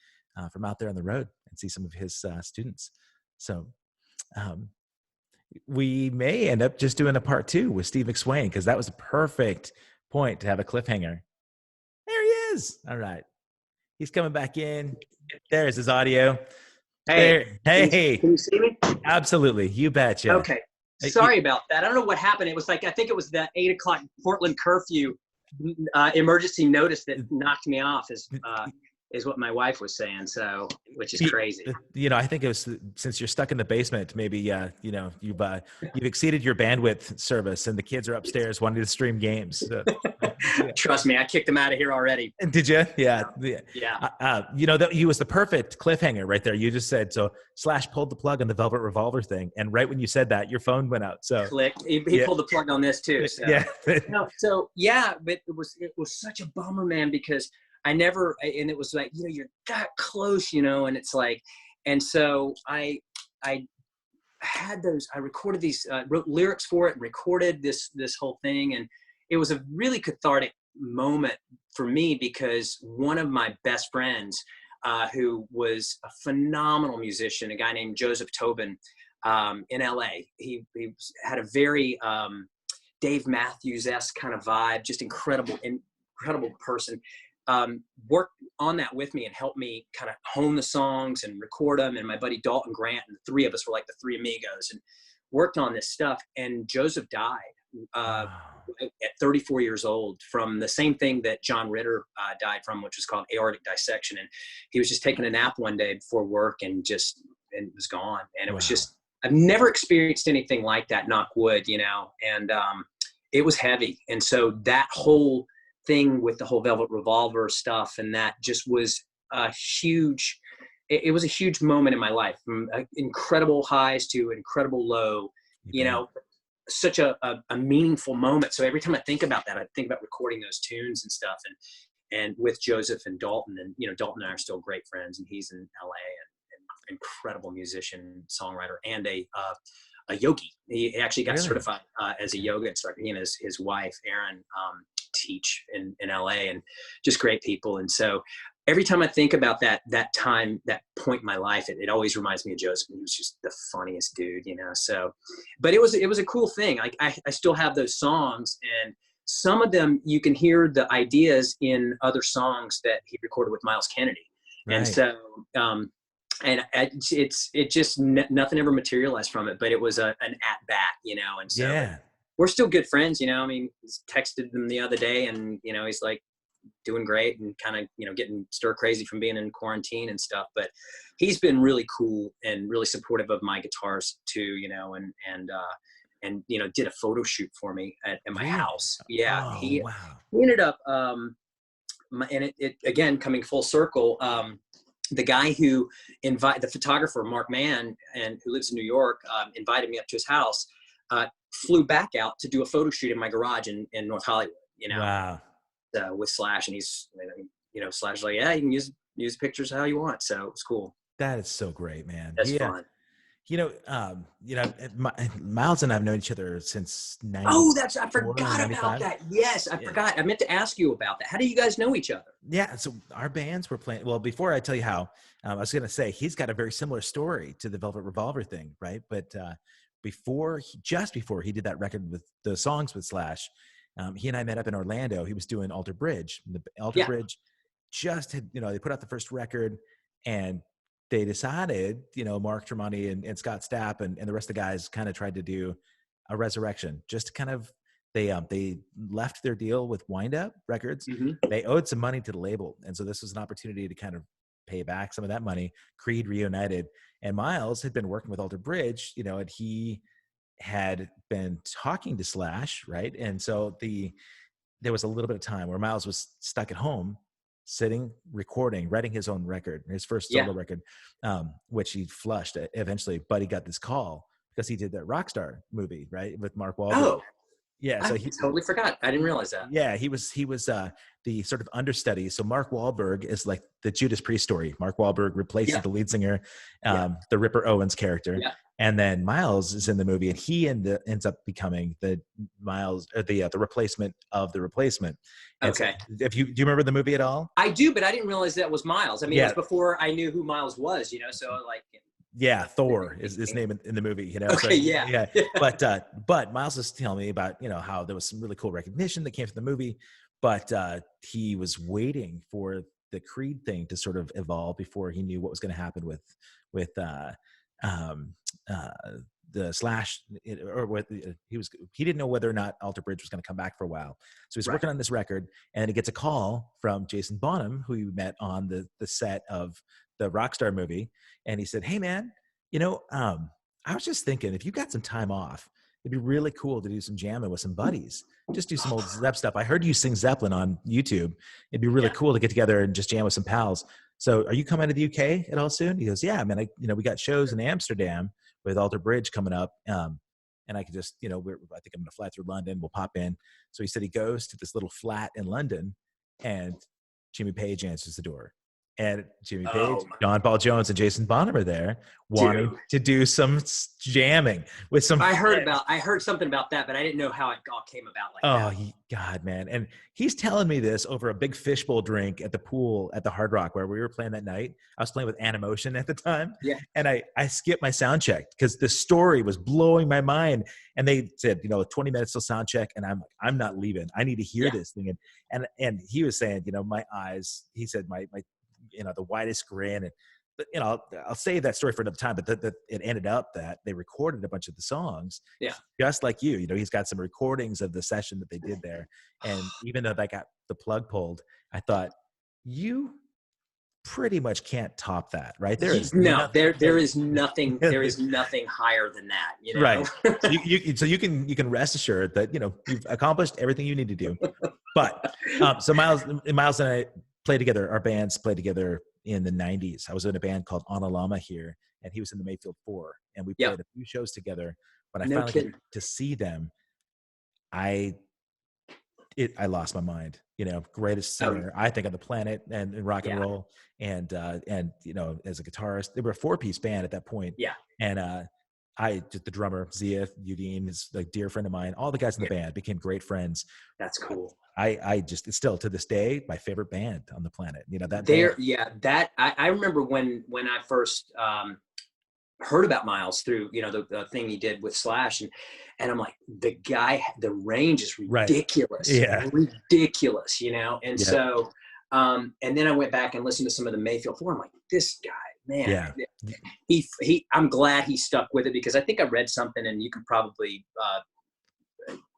S1: from out there on the road and see some of his students. So we may end up just doing a part 2 with Steve McSWAIN, because that was a perfect point to have a cliffhanger. There he is. All right. He's coming back in. There's his audio.
S2: Hey.
S1: There. Hey.
S2: Can you see me?
S1: Absolutely. You betcha.
S2: Okay. Sorry about that. I don't know what happened. It was like, I think it was the 8 o'clock Portland curfew emergency notice that knocked me off is what my wife was saying. So, which is crazy.
S1: You know, I think it was, since you're stuck in the basement, maybe, you know, you've exceeded your bandwidth service and the kids are upstairs wanting to stream games. So, yeah.
S2: Trust me, I kicked them out of here already.
S1: Did you? Yeah.
S2: Yeah.
S1: You know, he was the perfect cliffhanger right there. You just said, so Slash pulled the plug on the Velvet Revolver thing. And right when you said that, your phone went out. So
S2: click. He pulled the plug on this too. So.
S1: Yeah.
S2: No, so yeah, but it was such a bummer, man, because and it was like, you know, you're that close, you know, and it's like, and so I had those, I recorded these, wrote lyrics for it, recorded this whole thing. And it was a really cathartic moment for me, because one of my best friends, who was a phenomenal musician, a guy named Joseph Tobin, in LA, he had a very, Dave Matthews-esque kind of vibe, just incredible person. Worked on that with me and helped me kind of hone the songs and record them. And my buddy Dalton Grant, and the 3 of us were like the 3 amigos, and worked on this stuff. And Joseph died at 34 years old from the same thing that John Ritter died from, which was called aortic dissection. And he was just taking a nap one day before work and was gone. And it was just, I've never experienced anything like that, knock wood, you know, and it was heavy. And so that whole thing with the whole Velvet Revolver stuff, and that just was a huge, it was a huge moment in my life, from incredible highs to incredible low, you know, such a meaningful moment. So every time I think about that, I think about recording those tunes and stuff, and with Joseph and Dalton, and, you know, Dalton and I are still great friends, and he's in LA and incredible musician, songwriter, and a yogi. He actually got certified as a yoga instructor. He and his wife, Erin, teach in LA, and just great people. And so every time I think about that time, that point in my life, it always reminds me of Joseph. He was just the funniest dude, you know? So, but it was a cool thing. I still have those songs, and some of them you can hear the ideas in other songs that he recorded with Miles Kennedy. Right. And so, it just nothing ever materialized from it, but it was an at bat, you know? And so yeah. We're still good friends, you know. I mean, texted him the other day, and, you know, he's like doing great and kind of, you know, getting stir crazy from being in quarantine and stuff. But he's been really cool and really supportive of my guitars too, you know, and you know, did a photo shoot for me at my house. Yeah.
S1: Oh,
S2: he
S1: wow.
S2: ended up, and it again, coming full circle, the guy who the photographer, Mark Mann, and who lives in New York, invited me up to his house.
S3: flew back out to do a photo shoot in my garage in North Hollywood, you know,
S1: Wow.
S3: with Slash, and he's, you know, Slash like, yeah, you can use pictures how you want. So it was cool.
S1: That is so great, man.
S3: That's
S1: Yeah.
S3: fun.
S1: Miles and I have known each other since 90.
S3: Oh, I forgot
S1: 95.
S3: about that. Yes, I forgot. I meant to ask you about that. How do you guys know each other?
S1: Yeah, so our bands were playing. Well, before I tell you how, I was going to say he's got a very similar story to the Velvet Revolver thing, right? But just before he did that record with the songs with Slash, he and I met up in Orlando. He was doing Alter Bridge. And the Alter Bridge just had, they put out the first record, and they decided, Mark Tremonti and Scott Stapp and the rest of the guys kind of tried to do a resurrection, just to kind of, they left their deal with Wind Up Records.
S3: Mm-hmm.
S1: They owed some money to the label. And so this was an opportunity to kind of pay back some of that money. Creed reunited, and Miles had been working with Alter Bridge, and he had been talking to Slash, right? And so there was a little bit of time where Miles was stuck at home, sitting, recording, writing his own record, his first solo record, which he flushed eventually. But he got this call because he did that Rockstar movie, right, with Mark Wahlberg.
S3: Oh,
S1: yeah. So
S3: he totally forgot. I didn't realize that.
S1: Yeah, he was the sort of understudy. So Mark Wahlberg is like the Judas Priest story. Mark Wahlberg replaces the lead singer, the Ripper Owens character. Yeah. And then Miles is in the movie, and he ends up becoming the Miles, or the replacement of the replacement. And
S3: okay.
S1: So do you remember the movie at all?
S3: I do, but I didn't realize that was Miles. I mean, it was before I knew who Miles was, so like.
S1: Yeah, Thor is his name in the movie,
S3: Okay, so, yeah.
S1: But Miles was telling me about, how there was some really cool recognition that came from the movie, but he was waiting for the Creed thing to sort of evolve before he knew what was going to happen with the Slash, or what he didn't know whether or not Alter Bridge was going to come back for a while. So he's working on this record, and he gets a call from Jason Bonham, who he met on the set of the Rockstar movie. And he said, "Hey man, I was just thinking, if you got some time off, it'd be really cool to do some jamming with some buddies. Just do some old Zepp stuff. I heard you sing Zeppelin on YouTube. It'd be really cool to get together and just jam with some pals. So are you coming to the UK at all soon?" He goes, "Yeah, man. We got shows in Amsterdam with Alter Bridge coming up. And I could just, I think I'm going to fly through London. We'll pop in." So he said he goes to this little flat in London, and Jimmy Page answers the door. And Jimmy Page, John Paul Jones, and Jason Bonham are there wanting to do some jamming with some.
S3: I heard something about that, but I didn't know how it all came about.
S1: God, man. And he's telling me this over a big fishbowl drink at the pool at the Hard Rock where we were playing that night. I was playing with Animotion at the time.
S3: Yeah. And
S1: I skipped my sound check because the story was blowing my mind. And they said, 20 minutes till sound check. And I'm like, I'm not leaving. I need to hear this thing. And he was saying, my eyes, he said, my the widest grin. But I'll save that story for another time. But it ended up that they recorded a bunch of the songs, just like you. He's got some recordings of the session that they did there. And even though that got the plug pulled, I thought, you pretty much can't top that, right?
S3: There is there is nothing higher than that,
S1: right? So you can rest assured that you've accomplished everything you need to do. But so Miles and I played together. Our bands played together in the 90s. I was in a band called Analama here, and he was in the Mayfield 4, and we played a few shows together. When I finally got to see them, I lost my mind. Greatest singer I think on the planet, and in rock and roll, and as a guitarist, they were a 4-piece band at that point.
S3: Yeah,
S1: and the drummer Zia Udine is a dear friend of mine. All the guys in the band became great friends.
S3: That's cool.
S1: It's still to this day my favorite band on the planet.
S3: I remember when I first heard about Miles through the thing he did with Slash, and I'm like, the range is ridiculous. Ridiculous, and so and then I went back and listened to some of the Mayfield 4. I'm like, this guy, man, he I'm glad he stuck with it, because I think I read something, and you can probably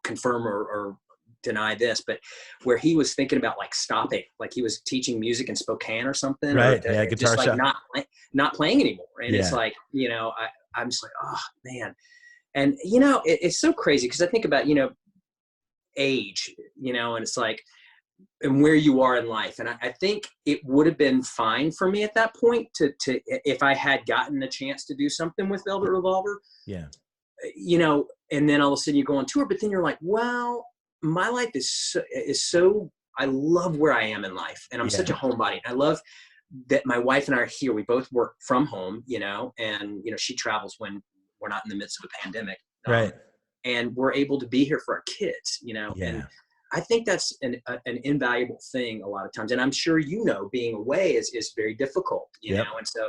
S3: confirm or deny this, but where he was thinking about stopping, he was teaching music in Spokane or something,
S1: right?
S3: Or
S1: guitar
S3: just
S1: shop.
S3: not playing anymore. And it's like, I'm just like, oh man. And it's so crazy, because I think about age, and it's like, and where you are in life. And I think it would have been fine for me at that point to if I had gotten a chance to do something with Velvet Revolver.
S1: Yeah.
S3: you know, and then all of a sudden you go on tour, but then you're like, well, my life is so, I love where I am in life, and I'm such a homebody. I love that my wife and I are here. We both work from home, you know, and, you know, she travels when we're not in the midst of a pandemic.
S1: Right.
S3: And we're able to be here for our kids, you know,
S1: Yeah.
S3: and I think that's an invaluable thing a lot of times. And I'm sure, you know, being away is very difficult, you know? And so,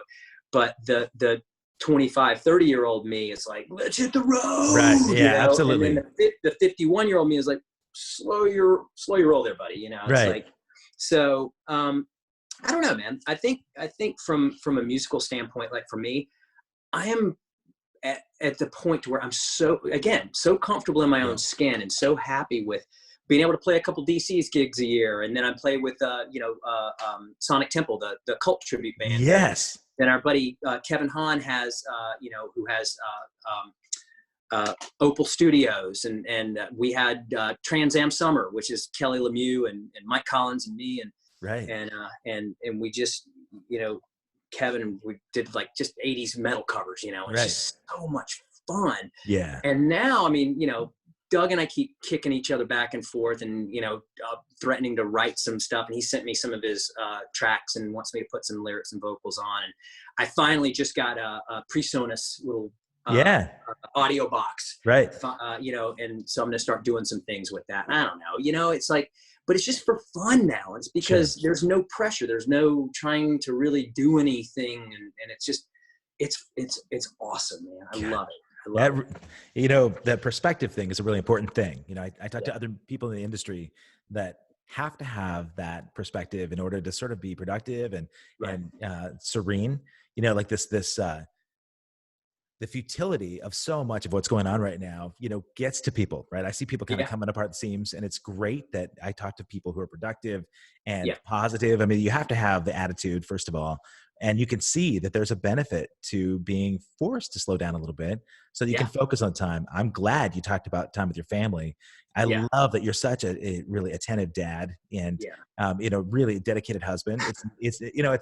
S3: but the 25, 30-year-old me is like, let's hit the road,
S1: Right. Yeah,
S3: you know?
S1: absolutely.
S3: And then the 51-year-old me is like, slow your roll there, buddy. You know, it's
S1: Right.
S3: like, so, I don't know, man. I think from a musical standpoint, like for me, I am at the point where I'm so comfortable in my own skin and so happy with being able to play a couple DC's gigs a year. And then I play with, Sonic Temple, the cult tribute band.
S1: Yes.
S3: Then our buddy, Kevin Hahn has, who has, Opal Studios, and we had Trans Am Summer, which is Kelly Lemieux and Mike Collins and me, and
S1: right,
S3: and we just, you know, Kevin, we did like just 80s metal covers, you know, it's just so much fun.
S1: Yeah.
S3: And now, I mean, you know, Doug and I keep kicking each other back and forth, and, you know, threatening to write some stuff. And he sent me some of his tracks and wants me to put some lyrics and vocals on. And I finally just got a PreSonus little audio box,
S1: right?
S3: You know, and so I'm going to start doing some things with that. I don't know, you know, it's like, but it's just for fun now. It's because there's no pressure. There's no trying to really do anything. And it's just, it's awesome, man. I love it.
S1: You know, that perspective thing is a really important thing. You know, I talk to other people in the industry that have to have that perspective in order to sort of be productive and serene. You know, like this the futility of so much of what's going on right now, you know, gets to people, right? I see people kind of coming apart the seams, and it's great that I talk to people who are productive and positive. I mean, you have to have the attitude, first of all, and you can see that there's a benefit to being forced to slow down a little bit so that you can focus on time. I'm glad you talked about time with your family. I love that you're such a really attentive dad and, you know, really dedicated husband. It's you know,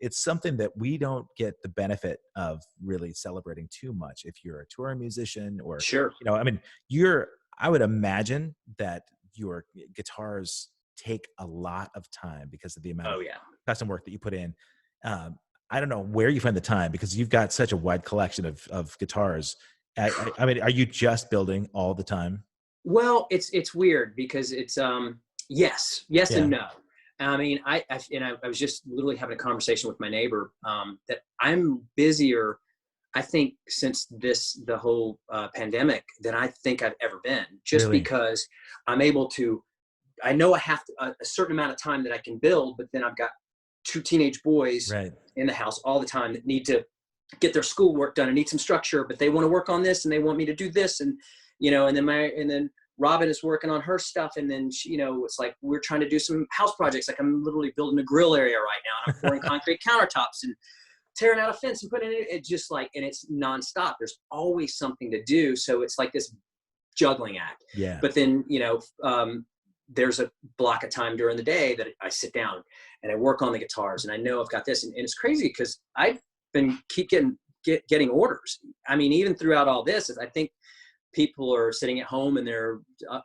S1: it's something that we don't get the benefit of really celebrating too much if you're a touring musician or, you know, I mean, I would imagine that your guitars take a lot of time because of the amount of custom work that you put in. I don't know where you find the time because you've got such a wide collection of guitars. I mean, are you just building all the time?
S3: Well, it's weird because it's, yes and no. I mean, I was just literally having a conversation with my neighbor that I'm busier, I think, since the whole pandemic than I think I've ever been, just because I'm able to, I know I have a certain amount of time that I can build, but then I've got 2 teenage boys in the house all the time that need to get their schoolwork done and need some structure, but they want to work on this and they want me to do this. And, you know, and then Robin is working on her stuff, and then she, you know, it's like we're trying to do some house projects. Like I'm literally building a grill area right now, and I'm pouring concrete countertops and tearing out a fence and putting it just like, and it's nonstop. There's always something to do, so it's like this juggling act. Yeah. But then, you know, there's a block of time during the day that I sit down and I work on the guitars, and I know I've got this, and it's crazy because I've been getting orders. I mean, even throughout all this, I think people are sitting at home and they're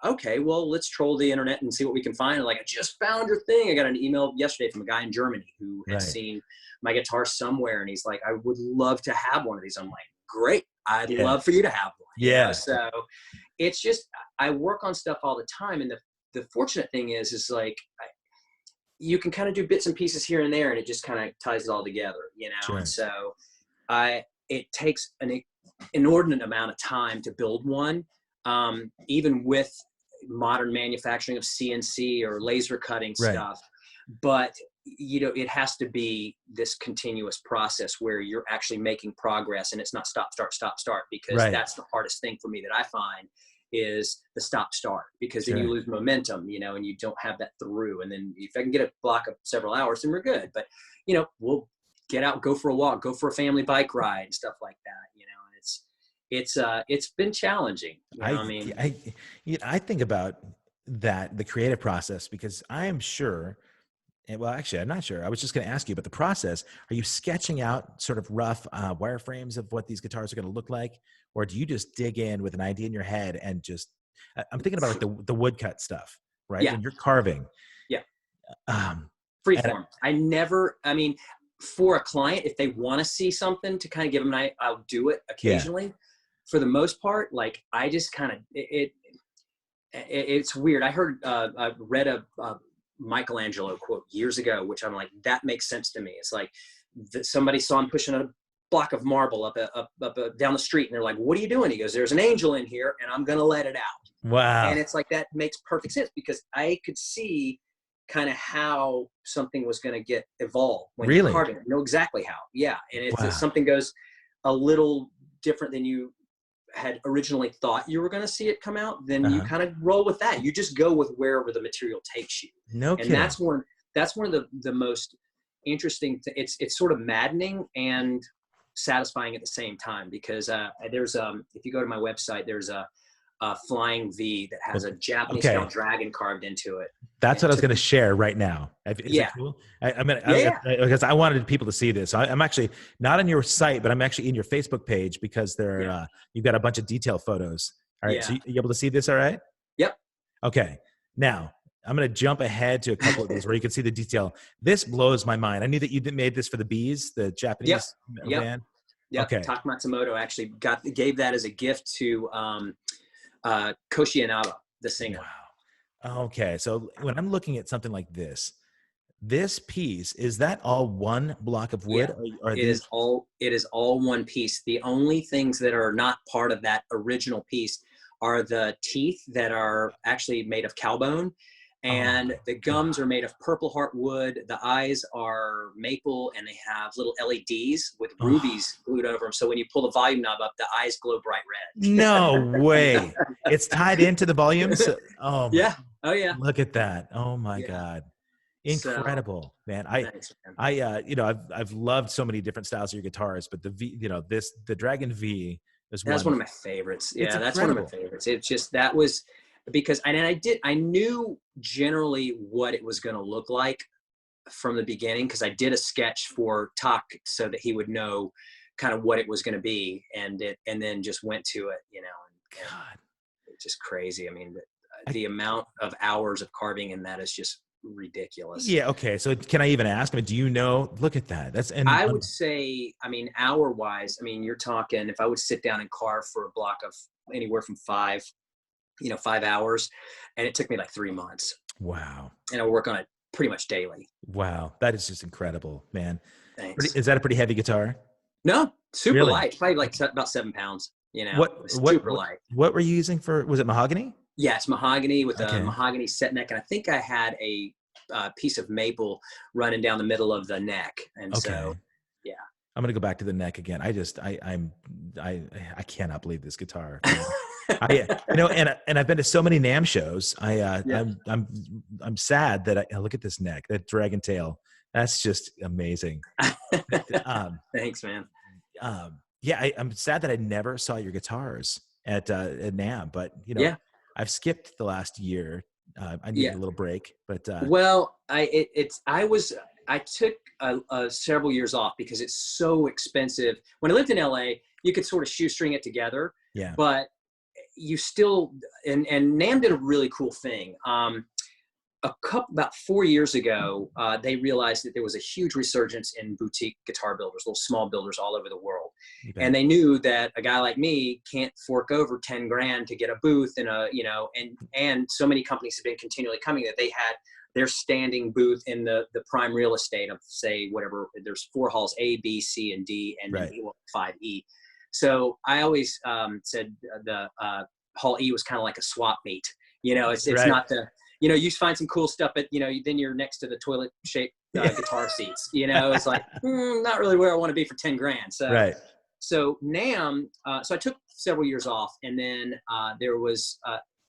S3: okay, well, let's troll the internet and see what we can find. Like, I just found your thing. I got an email yesterday from a guy in Germany who had seen my guitar somewhere, and he's like, I would love to have one of these. I'm like, great, I'd love for you to have one. You know? So it's just, I work on stuff all the time, and the fortunate thing is like you can kind of do bits and pieces here and there, and it just kind of ties it all together, you know. And so it takes an inordinate amount of time to build one, even with modern manufacturing of CNC or laser cutting stuff. But, you know, it has to be this continuous process where you're actually making progress, and it's not stop, start, because that's the hardest thing for me that I find is the stop start, because then you lose momentum, you know, and you don't have that through. And then if I can get a block of several hours, then we're good. But, you know, we'll get out, go for a walk, go for a family bike ride and stuff like that, you know. And it's been challenging. You know what I mean?
S1: I think about that, the creative process, because I am sure And well, actually, I'm not sure. I was just going to ask you about the process. Are you sketching out sort of rough wireframes of what these guitars are going to look like? Or do you just dig in with an idea in your head and just, I'm thinking about like the woodcut stuff, right?
S3: Yeah.
S1: When you're carving.
S3: Yeah.
S1: Um, and
S3: Freeform. I mean, for a client, if they want to see something to kind of give them I'll do it occasionally. For the most part, like I just kind of, it's weird. I read a Michelangelo quote years ago, which I'm like, that makes sense to me. It's like somebody saw him pushing a block of marble up down the street, and they're like, what are you doing? He goes, there's an angel in here and I'm going to let it out.
S1: wow.
S3: And it's like, that makes perfect sense, because I could see kind of how something was going to get evolved when
S1: Really?
S3: you're carving it. I know exactly how. Yeah. And if
S1: Wow.
S3: something goes a little different than you had originally thought you were going to see it come out, then you kind of roll with that. You just go with wherever the material takes you.
S1: No kidding.
S3: And that's one of the most interesting. It's sort of maddening and satisfying at the same time, because there's if you go to my website, there's a flying V that has a Japanese style dragon carved into it.
S1: That's what I was going to share right now. Is it cool? Because I wanted people to see this. I'm actually not on your site, but I'm actually in your Facebook page, because you've got a bunch of detail photos. All right. Yeah. So you able to see this? All right.
S3: Yep.
S1: Okay. Now I'm going to jump ahead to a couple of these where you can see the detail. This blows my mind. I knew that you made this for the Bees, the Japanese band.
S3: Yeah.
S1: Okay.
S3: Tak Matsumoto actually gave that as a gift to Koshi Inaba, the singer.
S1: Wow. Okay. So when I'm looking at something like this piece, is that all one block of wood?
S3: Yeah. It is all one piece. The only things that are not part of that original piece are the teeth that are actually made of cow bone, and the gums are made of purple heart wood. The eyes are maple, and they have little LEDs with rubies glued over them. So when you pull the volume knob up, the eyes glow bright red.
S1: No way. It's tied into the volumes. Oh
S3: yeah. Oh yeah.
S1: Look at that. Oh my God. Incredible, man.
S3: Thanks, man.
S1: I've loved so many different styles of your guitars, but the Dragon V is
S3: that's one of my favorites. Yeah, that's
S1: incredible.
S3: One of my favorites. It's just, that was because I knew generally what it was going to look like from the beginning, because I did a sketch for Tak so that he would know kind of what it was going to be, and then just went to it, and
S1: God,
S3: it's just crazy. I mean, the amount of hours of carving in that is just ridiculous.
S1: Yeah. Okay. So can I even ask? I mean, do you know? Look at that.
S3: I would say, I mean, hour wise, I mean, you're talking, if I would sit down and carve for a block of anywhere from 5 hours, and it took me like 3 months.
S1: Wow.
S3: And I work on it pretty much daily.
S1: Wow. That is just incredible, man.
S3: Thanks.
S1: Is that a pretty heavy guitar?
S3: No, super light. Probably like about 7 pounds, super light.
S1: What were you using was it mahogany?
S3: Yeah, it's mahogany with a mahogany set neck. And I think I had a piece of maple running down the middle of the neck. And so, yeah.
S1: I'm going to go back to the neck again. I cannot believe this guitar. And I've been to so many NAMM shows. I'm sad that look at this neck, that dragon tail. That's just amazing.
S3: Thanks, man.
S1: I'm sad that I never saw your guitars at NAMM, but I've skipped the last year. I needed a little break, but I took several years off because it's so expensive. When I lived in LA, you could sort of shoestring it together. Yeah. But you still, and NAMM did a really cool thing. About 4 years ago, they realized that there was a huge resurgence in boutique guitar builders, little small builders all over the world. And they knew that a guy like me can't fork over 10 grand to get a booth and so many companies have been continually coming that they had their standing booth in the prime real estate of, say, whatever, there's 4 halls, A, B, C, and D, and 5E. So I always said the hall E was kind of like a swap meet. It's not the, you find some cool stuff, but then you're next to the toilet shaped guitar seats. It's like not really where I want to be for 10 grand. So so NAMM. So I took several years off, and then there was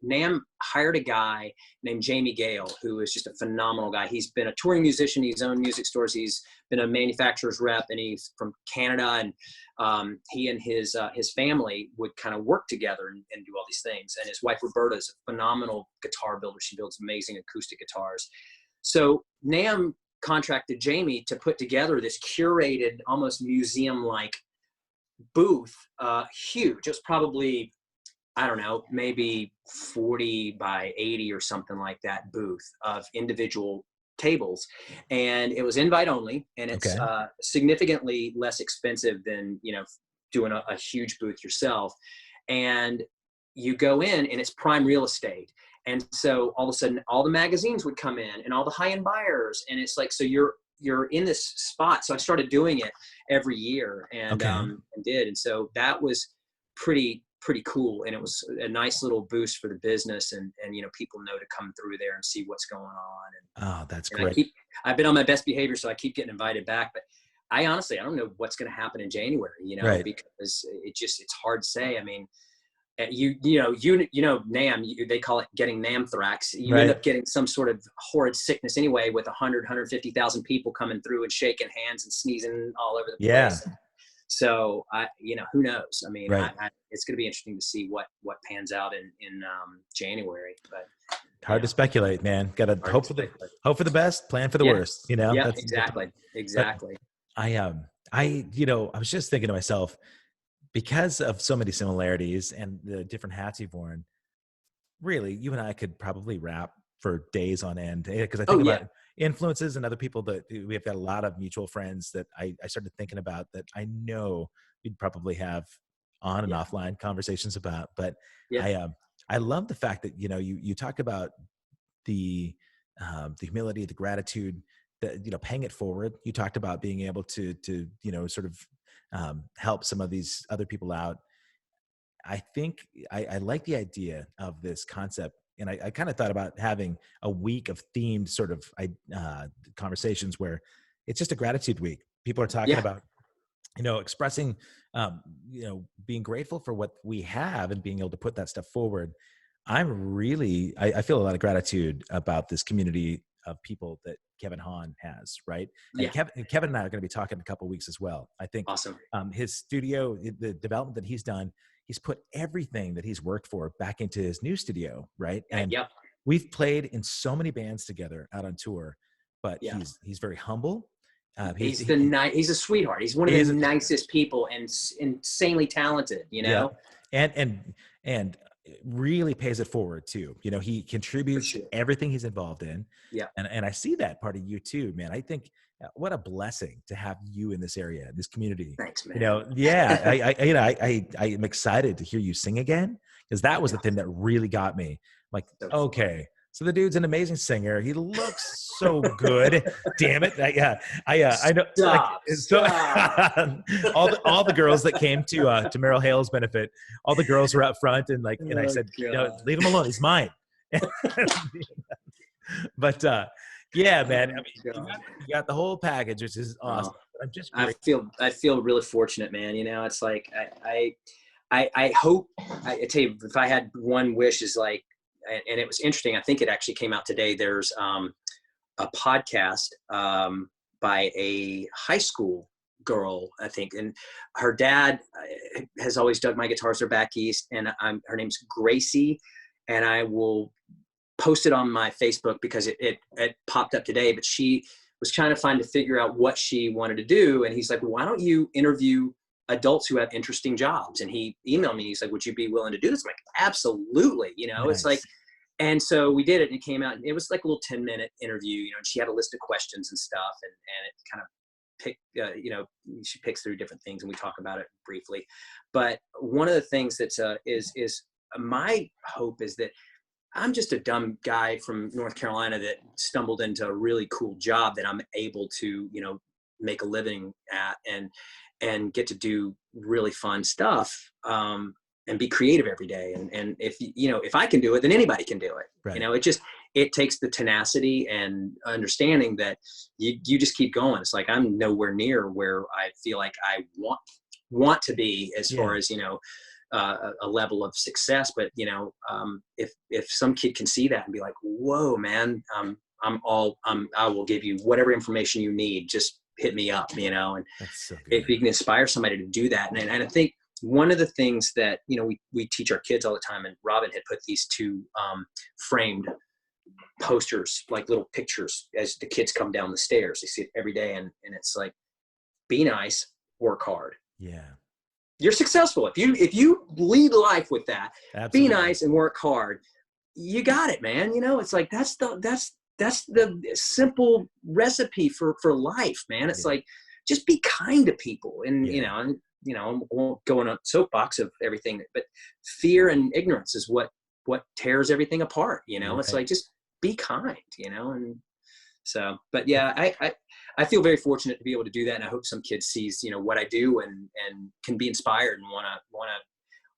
S1: NAMM hired a guy named Jamie Gale, who is just a phenomenal guy. He's been a touring musician. He's owned music stores. He's been a manufacturer's rep, and he's from Canada. And he and his family would kind of work together and do all these things. And his wife, Roberta, is a phenomenal guitar builder. She builds amazing acoustic guitars. So NAMM
S3: contracted Jamie to put together this curated, almost museum-like booth, huge. It was probably, I don't know, maybe 40 by 80 or something like that booth of individual tables. And it was invite only, and it's significantly less expensive than, you know, doing a huge booth yourself. And you go in and it's prime real estate. And so all of a sudden all the magazines would come in and all the high-end buyers. And it's like, so you're in this spot. So I started doing it every year and did. And so that was pretty cool. And it was a nice little boost for the business. And you know, people know to come through there and see what's going on. And,
S1: oh, that's great.
S3: I've been on my best behavior, so I keep getting invited back, but I honestly don't know what's going to happen in January, you know, because it's hard to say. I mean, you know, NAM, they call it getting NAMthrax. You end up getting some sort of horrid sickness anyway, with 150,000 people coming through and shaking hands and sneezing all over the place. So you know, who knows? I mean, it's going to be interesting to see what pans out in January, but
S1: hard to speculate, man. Got to hope for the best, plan for the worst, you know?
S3: Yeah, exactly. But
S1: you know, I was just thinking to myself, because of so many similarities and the different hats you've worn, really, you and I could probably rap for days on end. Because I think about influences and other people that we have got a lot of mutual friends that I started thinking about that I know we'd probably have on and offline conversations about. But I love the fact that, you know, you talk about the humility, the gratitude, that, you know, paying it forward. You talked about being able to you know, sort of help some of these other people out. I think I like the idea of this concept. And I kind of thought about having a week of themed sort of conversations where it's just a gratitude week. People are talking about, you know, expressing, you know, being grateful for what we have and being able to put that stuff forward. I feel a lot of gratitude about this community of people that Kevin Hahn has, right? And Kevin and I are going to be talking in a couple of weeks as well. I think his studio, the development that he's done, he's put everything that he's worked for back into his new studio, right? And we've played in so many bands together out on tour, but he's very humble.
S3: He's a sweetheart. He's one of the nicest people and insanely talented, you know?
S1: And really pays it forward too. You know, he contributes everything he's involved in. And I see that part of you too, man. I think what a blessing to have you in this area, this community.
S3: Thanks, man.
S1: You know, I am excited to hear you sing again, because that was the thing that really got me. Like, okay, so the dude's an amazing singer. He looks so good. Damn it! I know. All the girls that came to Merrill Hale's benefit, all the girls were up front, and and I said, you know, leave him alone. He's mine. But yeah, man. I mean, you got the whole package, which is awesome. I'm just
S3: I feel really fortunate, man. You know, it's like I hope, I tell you, if I had one wish, is like, and it was interesting, I think it actually came out today. There's a podcast by a high school girl, I think, and her dad has always dug my guitars. They're back east, and her name's Gracie, and I will post it on my Facebook because it popped up today. But she was trying to figure out what she wanted to do, and he's like, well, why don't you interview adults who have interesting jobs? And he emailed me. He's like, would you be willing to do this? I'm like, absolutely. You know, It's like, and so we did it, and it came out, and it was like a little 10-minute interview, you know, and she had a list of questions and stuff, and it kind of picked, you know, she picks through different things, and we talk about it briefly. But one of the things that's is my hope is that I'm just a dumb guy from North Carolina that stumbled into a really cool job that I'm able to, you know, make a living at and get to do really fun stuff, and be creative every day. And if I can do it, then anybody can do it. Right. You know, it takes the tenacity and understanding that you just keep going. It's like, I'm nowhere near where I feel like I want to be as far as, you know, a level of success. But, you know, if some kid can see that and be like, whoa, man, I will give you whatever information you need. Just hit me up, you know, and if you can inspire somebody to do that. And I think one of the things that, you know, we teach our kids all the time, and Robin had put these two framed posters, like little pictures as the kids come down the stairs. They see it every day. And it's like, be nice, work hard.
S1: Yeah.
S3: You're successful. If you lead life with that,
S1: Absolutely.
S3: be nice and work hard, you got it, man. You know, it's like, that's the simple recipe for life, man. It's like, just be kind to people. And, you know, I won't go on a soapbox of everything, but fear and ignorance is what tears everything apart. You know, it's like, just be kind, you know? And so, but yeah, I feel very fortunate to be able to do that. And I hope some kid sees, you know, what I do and can be inspired and want to,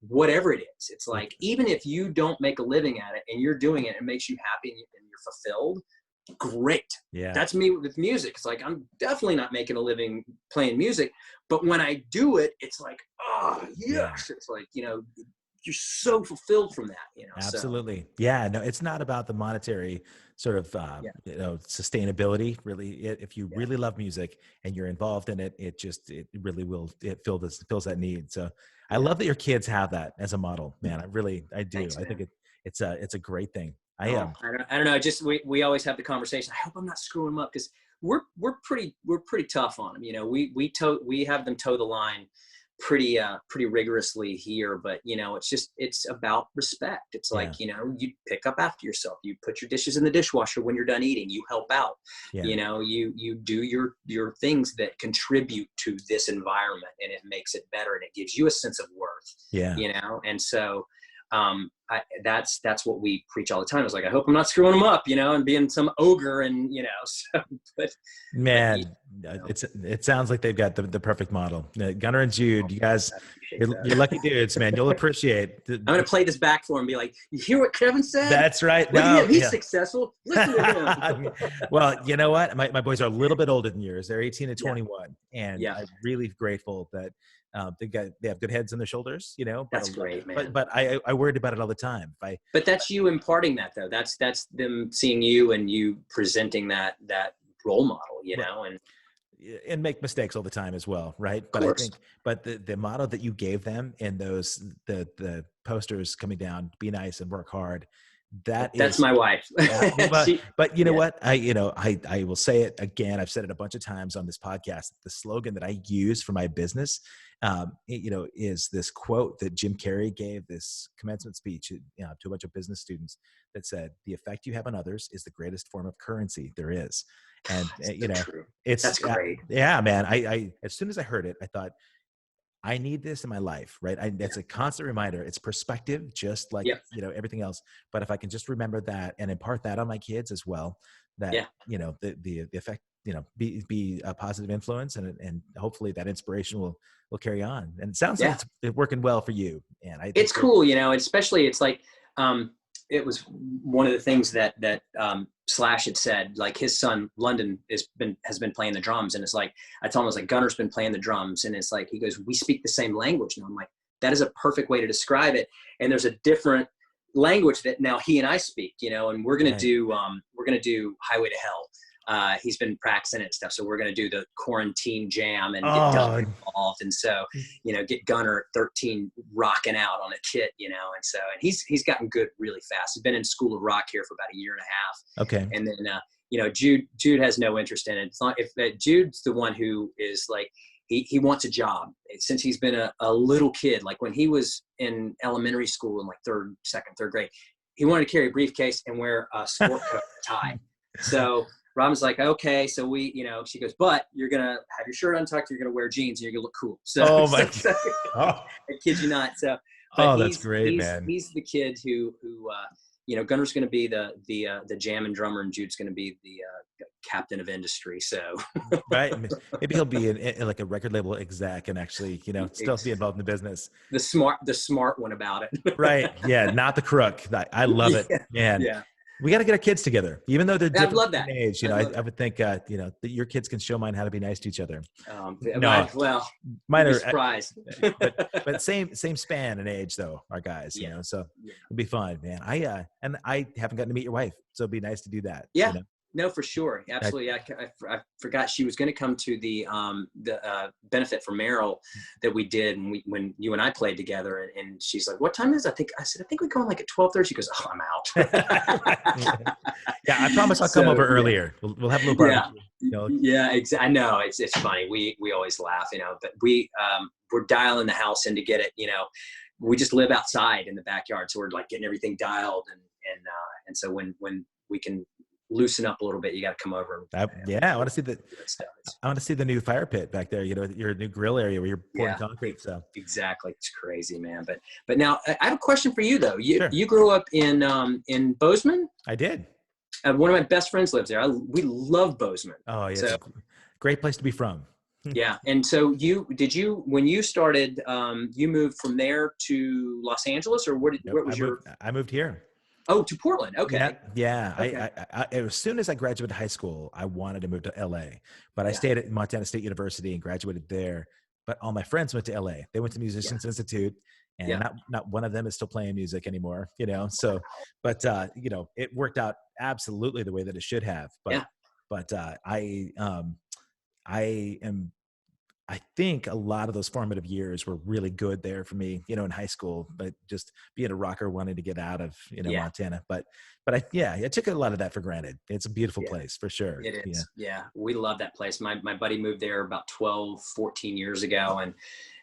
S3: whatever it is. It's like, even if you don't make a living at it and you're doing it and it makes you happy and you're fulfilled, great.
S1: Yeah.
S3: That's me with music. It's like, I'm definitely not making a living playing music, but when I do it, it's like, oh yes. It's like, you know, you're so fulfilled from that, you know.
S1: Absolutely. So. Yeah. No, it's not about the monetary sort of, you know, sustainability. Really, if you really love music and you're involved in it, it really will. It fills that need. So I love that your kids have that as a model, man. I do. Thanks, I think it's a great thing. I
S3: don't know. Just we always have the conversation. I hope I'm not screwing them up because we're pretty tough on them. You know, we have them toe the line pretty rigorously here, but you know, it's about respect. It's like, you know, you pick up after yourself, you put your dishes in the dishwasher when you're done eating, you help out, you know, you do your things that contribute to this environment, and it makes it better and it gives you a sense of worth, you know. And so that's what we preach all the time. It's like, I hope I'm not screwing them up, you know, and being some ogre and, you know, so, but
S1: man, it sounds like they've got the perfect model. Gunnar and Jude, you guys, you're lucky dudes, man. You'll appreciate.
S3: I'm going to play this back for him and be like, you hear what Kevin said?
S1: That's right.
S3: Look at him. He's successsul. Listen to him.
S1: Well, you know what? My boys are a little bit older than yours. They're 18 and 21. And I'm really grateful that they have good heads on their shoulders, you know.
S3: That's great, man.
S1: But I worried about it all the time.
S3: But that's you imparting that, though. That's them seeing you and you presenting that role model, you know,
S1: and make mistakes all the time as well, right? But I think, the motto that you gave them in those the posters coming down, be nice and work hard. That's
S3: my wife.
S1: But you know what? I will say it again. I've said it a bunch of times on this podcast. The slogan that I use for my business, you know, is this quote that Jim Carrey gave this commencement speech, you know, to a bunch of business students that said, "The effect you have on others is the greatest form of currency there is." And you know,
S3: that's great.
S1: Yeah, man. I as soon as I heard it, I thought, I need this in my life, right? That's a constant reminder. It's perspective, just like, you know, everything else. But if I can just remember that and impart that on my kids as well, that, you know, the effect, you know, be a positive influence, and hopefully that inspiration will carry on. And it sounds like it's working well for you. And
S3: it's cool, you know, especially it's like, it was one of the things that Slash had said, like his son London has been playing the drums, and it's like, I told him, I was like, Gunnar's been playing the drums, and it's like, he goes, we speak the same language. And I'm like, that is a perfect way to describe it. And there's a different language that now he and I speak, you know, and we're gonna do Highway to Hell. He's been practicing it and stuff. So we're going to do the quarantine jam and get Gunnar involved. And so, you know, get Gunnar 13 rocking out on a kit, you know. And so, and he's gotten good really fast. He's been in School of Rock here for about a year and a half.
S1: Okay.
S3: And then, you know, Jude has no interest in it. It's not, if Jude's the one who is like, he wants a job since he's been a little kid. Like when he was in elementary school in like second, third grade, he wanted to carry a briefcase and wear a sport coat tie. So Robin's like, okay, so we, you know, she goes, but you're going to have your shirt untucked, you're going to wear jeans, and you're going to look cool. So, I kid you not. So,
S1: that's great, man.
S3: He's the kid who you know, Gunnar's going to be the jam and drummer, and Jude's going to be the captain of industry. So,
S1: right. Maybe he'll be in like a record label exec and actually, you know, still be involved in the business.
S3: The smart one about it.
S1: Right. Yeah. Not the crook. I love it, man. Yeah. We got to get our kids together, even though they're different in age. You know, I would think, you know, that your kids can show mine how to be nice to each other.
S3: Well,
S1: mine are
S3: surprised.
S1: but same span in age though, our guys. You know, so it'll be fun, man. I haven't gotten to meet your wife, so it'd be nice to do that.
S3: Yeah.
S1: You know?
S3: No, for sure. Absolutely. I forgot she was going to come to the benefit for Merrill that we did. And when you and I played together, and she's like, what time is it? I said, I think we go on like at 12:30. She goes, oh, I'm out.
S1: Yeah. I promise I'll come over earlier. We'll have a little barbecue.
S3: Yeah, exactly. I know it's funny. We always laugh, but we're dialing the house in to get it, we just live outside in the backyard. So we're like getting everything dialed. And so when we can loosen up a little bit, you got to come over.
S1: I want to see I want to see the new fire pit back there. Your new grill area where you're pouring concrete. So
S3: exactly, it's crazy, man. But now I have a question for you though.
S1: Sure.
S3: You grew up in Bozeman.
S1: I did.
S3: One of my best friends lives there. We love Bozeman.
S1: Oh yeah, it's a great place to be from.
S3: Yeah, and so when you started, you moved from there to Los Angeles, or what was
S1: I moved here.
S3: Oh, to Portland. Okay.
S1: Yeah.
S3: Okay.
S1: I as soon as I graduated high school, I wanted to move to LA, but I stayed at Montana State University and graduated there. But all my friends went to LA. They went to Musicians Institute, and not one of them is still playing music anymore, So, but it worked out absolutely the way that it should have. But I think a lot of those formative years were really good there for me, in high school, but just being a rocker, wanting to get out of, Montana. But I took a lot of that for granted. It's a beautiful place for sure.
S3: It is. Yeah. We love that place. My buddy moved there about 12, 14 years ago.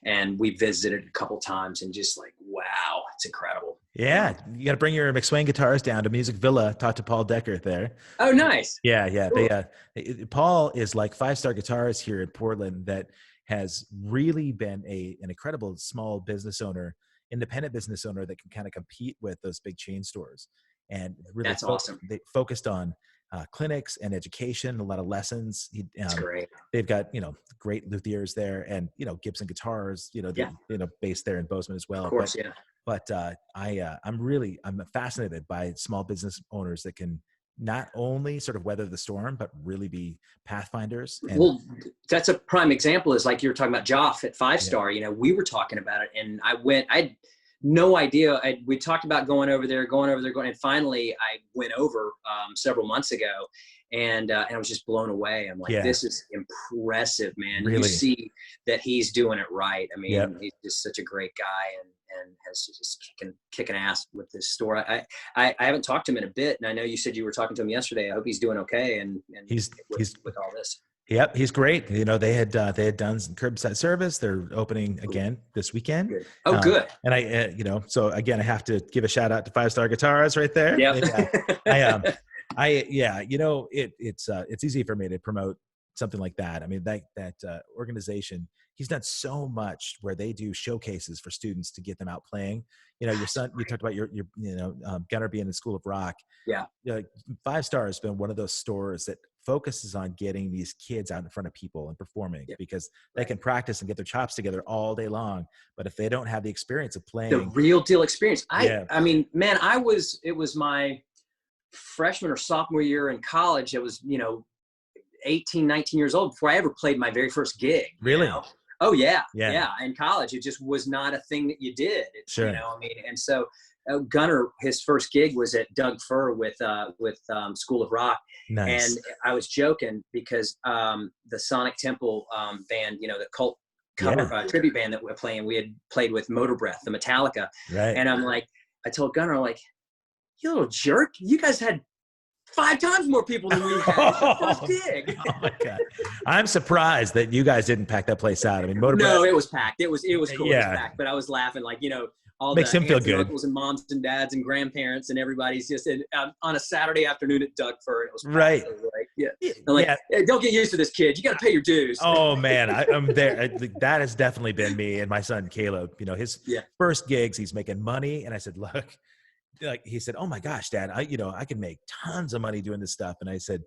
S3: And we visited a couple times and just like, wow, it's incredible.
S1: Yeah. You got to bring your McSwain guitars down to Music Villa, talk to Paul Decker there.
S3: Oh, nice.
S1: Yeah.
S3: Cool.
S1: Paul is like 5-star guitarist here in Portland that has really been an incredible small business owner, independent business owner that can kind of compete with those big chain stores. And really
S3: that's awesome.
S1: They focused on clinics and education, a lot of lessons.
S3: That's great.
S1: They've got, great luthiers there and, Gibson guitars, based there in Bozeman as well.
S3: Of course.
S1: But I'm fascinated by small business owners that can not only sort of weather the storm, but really be pathfinders.
S3: Well, that's a prime example is like you were talking about Joff at 5-star, we were talking about it and I had no idea. We talked about going over there, and finally I went over several months ago and I was just blown away. I'm like, this is impressive, man. Really? You see that he's doing it right. I mean, he's just such a great guy and has just kicking ass with this store. I haven't talked to him in a bit, and I know you said you were talking to him yesterday. I hope he's doing okay. And he's with all this.
S1: Yep, he's great. They had done some curbside service. They're opening again this weekend.
S3: Good. Oh, good.
S1: And I, so again, I have to give a shout out to 5-Star Guitars right there.
S3: Yeah.
S1: It's easy for me to promote something like that. I mean, that organization, he's done so much where they do showcases for students to get them out playing. Your son, you talked about your Gunnar being in School of Rock.
S3: Yeah.
S1: 5-Star has been one of those stores that focuses on getting these kids out in front of people and performing because they can practice and get their chops together all day long. But if they don't have the experience of playing,
S3: the real deal experience, I mean, man, it was my freshman or sophomore year in college. It was, 18, 19 years old before I ever played my very first gig.
S1: Really?
S3: Oh yeah. In college, it just was not a thing that you did.
S1: Sure.
S3: And so Gunnar, his first gig was at Doug Fir with School of Rock.
S1: Nice.
S3: And I was joking because the Sonic Temple band, the cult cover tribute band that we're playing, we had played with Motor Breath, the Metallica.
S1: Right.
S3: And I told Gunnar, you little jerk, you guys had 5 times more people than we had. It's the first gig.
S1: Oh my God. I'm surprised that you guys didn't pack that place out. I mean,
S3: No, it was packed. It was cool. It was packed, but I was laughing all
S1: makes
S3: the
S1: him feel good.
S3: uncles and moms and dads and grandparents and everybody's just on a Saturday afternoon at Doug Fir. It was packed.
S1: Right.
S3: Hey, don't get used to this, kid. You got to pay your dues.
S1: Oh man, I'm there. That has definitely been me and my son Caleb. His first gigs, he's making money, and I said, look. He said, "Oh my gosh, Dad, I can make tons of money doing this stuff." And I said,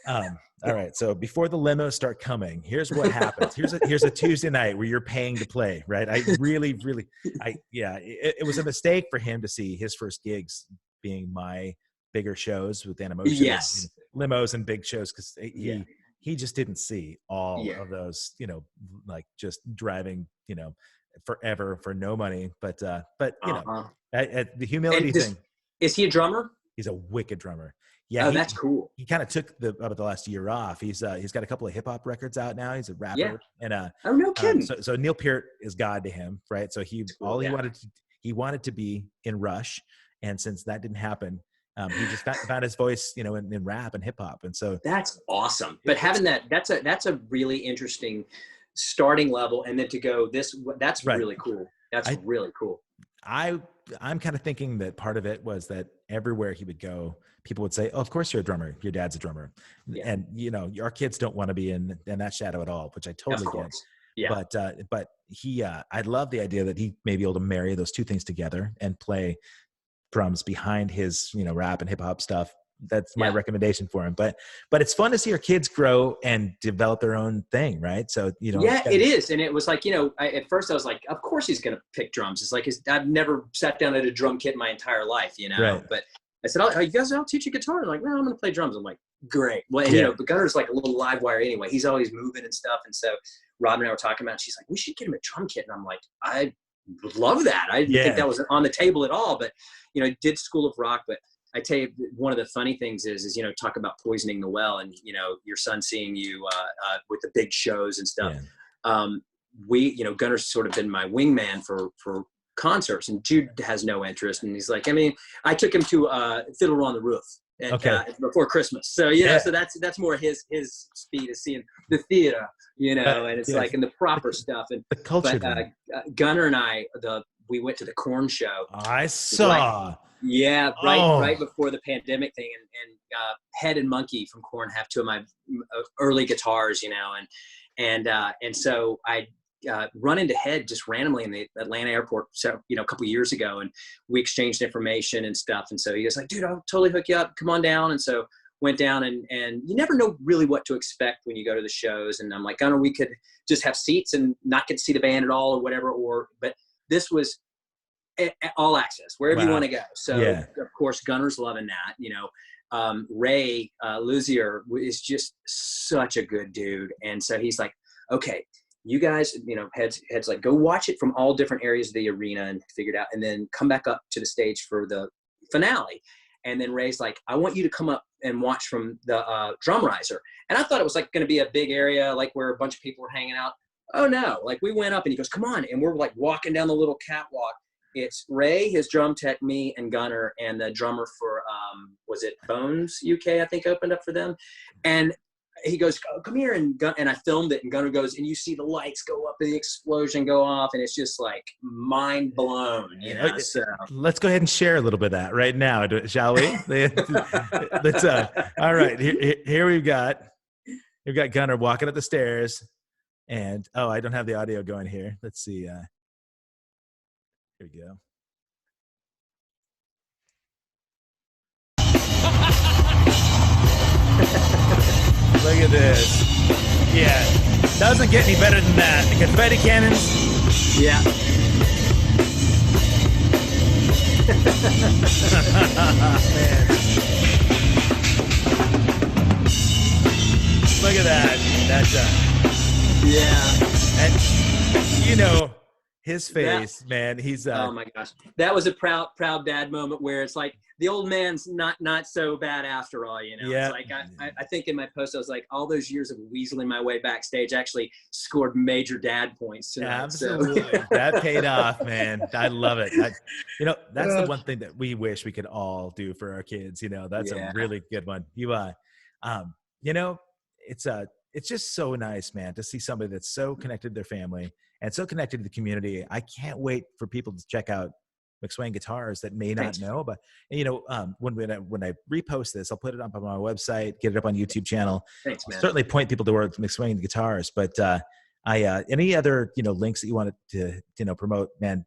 S1: "All right. So before the limos start coming, here's what happens. Here's a Tuesday night where you're paying to play, right? I really, it was a mistake for him to see his first gigs being my bigger shows with Animotion, limos and big shows because he just didn't see all of those, just driving, forever for no money, but the humility thing.
S3: Is he a drummer?
S1: He's a wicked drummer. Yeah,
S3: Oh, that's cool.
S1: he kind of took about the last year off. He's got a couple of hip hop records out now. He's a rapper,
S3: Yeah.
S1: and
S3: Oh, no kidding.
S1: so Neil Peart is God to him, right? So
S3: Cool,
S1: he wanted to be in Rush, and since that didn't happen, he just found his voice, you know, in rap and hip hop, and so
S3: that's awesome. But having that's a really interesting starting level, and then to go that's
S1: Right.
S3: really cool. That's really cool.
S1: I'm kind of thinking that part of it was that everywhere he would go, people would say, "Oh, of course you're a drummer. Your dad's a drummer," and you know, our kids don't want to be in that shadow at all, which I totally get.
S3: Yeah.
S1: But he, I love the idea that he may be able to marry those two things together and play drums behind his, you know, rap and hip hop stuff. That's my recommendation for him. But it's fun to see our kids grow and develop their own thing, right? So, you know.
S3: Yeah, it is. And it was like, you know, at first I was like, of course he's going to pick drums. It's like, I've never sat down at a drum kit in my entire life, you know.
S1: Right.
S3: But I said, I'll teach you guitar. I'm like, no, I'm going to play drums. I'm like, great. Well, you know, but Gunner's like a little live wire anyway. He's always moving and stuff. And so Rob and I were talking about it. She's like, we should get him a drum kit. And I'm like, I would love that. I didn't think that was on the table at all. But, you know, did School of Rock. But I tell you, one of the funny things is, you know, talk about poisoning the well and, you know, your son seeing you with the big shows and stuff. Yeah. You know, Gunner's sort of been my wingman for concerts, and Jude has no interest. And he's like, I mean, I took him to Fiddler on the Roof before Christmas. So, you know, so that's more his speed is seeing the theater, you know, and it's like in the proper stuff. And
S1: the culture.
S3: Gunner and I, we went to the Korn show.
S1: I saw.
S3: Yeah, right before the pandemic thing, and Head and Monkey from Korn have two of my early guitars, you know, and so I run into Head just randomly in the Atlanta airport, so you know, a couple of years ago, and we exchanged information and stuff, and so he was like, "Dude, I'll totally hook you up. Come on down." And so went down, and you never know really what to expect when you go to the shows, and I'm like, "Gunner, we could just have seats and not get to see the band at all, or whatever," but this was all access wherever you want to go. So of course Gunner's loving that, you know. Ray Luzier is just such a good dude, and so he's like, okay, you guys, you know, heads like, go watch it from all different areas of the arena and figure it out, and then come back up to the stage for the finale. And then Ray's like, I want you to come up and watch from the drum riser. And I thought it was like going to be a big area, like where a bunch of people were hanging out. Oh no, like we went up, and he goes, come on, and we're like walking down the little catwalk. It's Ray, his drum tech, me, and Gunner, and the drummer for, was it Bones UK, I think, opened up for them. And he goes, oh, come here, and I filmed it, and Gunner goes, and you see the lights go up and the explosion go off, and it's just like mind blown, you know. So
S1: let's go ahead and share a little bit of that right now, shall we? Let's. All right, here we've got Gunner walking up the stairs, and I don't have the audio going here. Let's see. Here we go. Look at this. Yeah. Doesn't get any better than that. The confetti cannons.
S3: Yeah.
S1: Man. Look at that. That's
S3: yeah.
S1: And you know, his face, man, he's
S3: oh my gosh, that was a proud dad moment where it's like the old man's not so bad after all, you know. It's like I think in my post I was like, all those years of weaseling my way backstage actually scored major dad points tonight.
S1: Absolutely. So. That paid off, man. I love it. You know, that's the one thing that we wish we could all do for our kids, you know. That's a really good one. You know, it's just so nice, man, to see somebody that's so connected to their family and so connected to the community. I can't wait for people to check out McSwain Guitars that may not know. But, you know, when I repost this, I'll put it up on my website, get it up on YouTube channel.
S3: Thanks, man.
S1: I'll certainly point people towards McSwain Guitars. But any other, you know, links that you wanted to, you know, promote, man?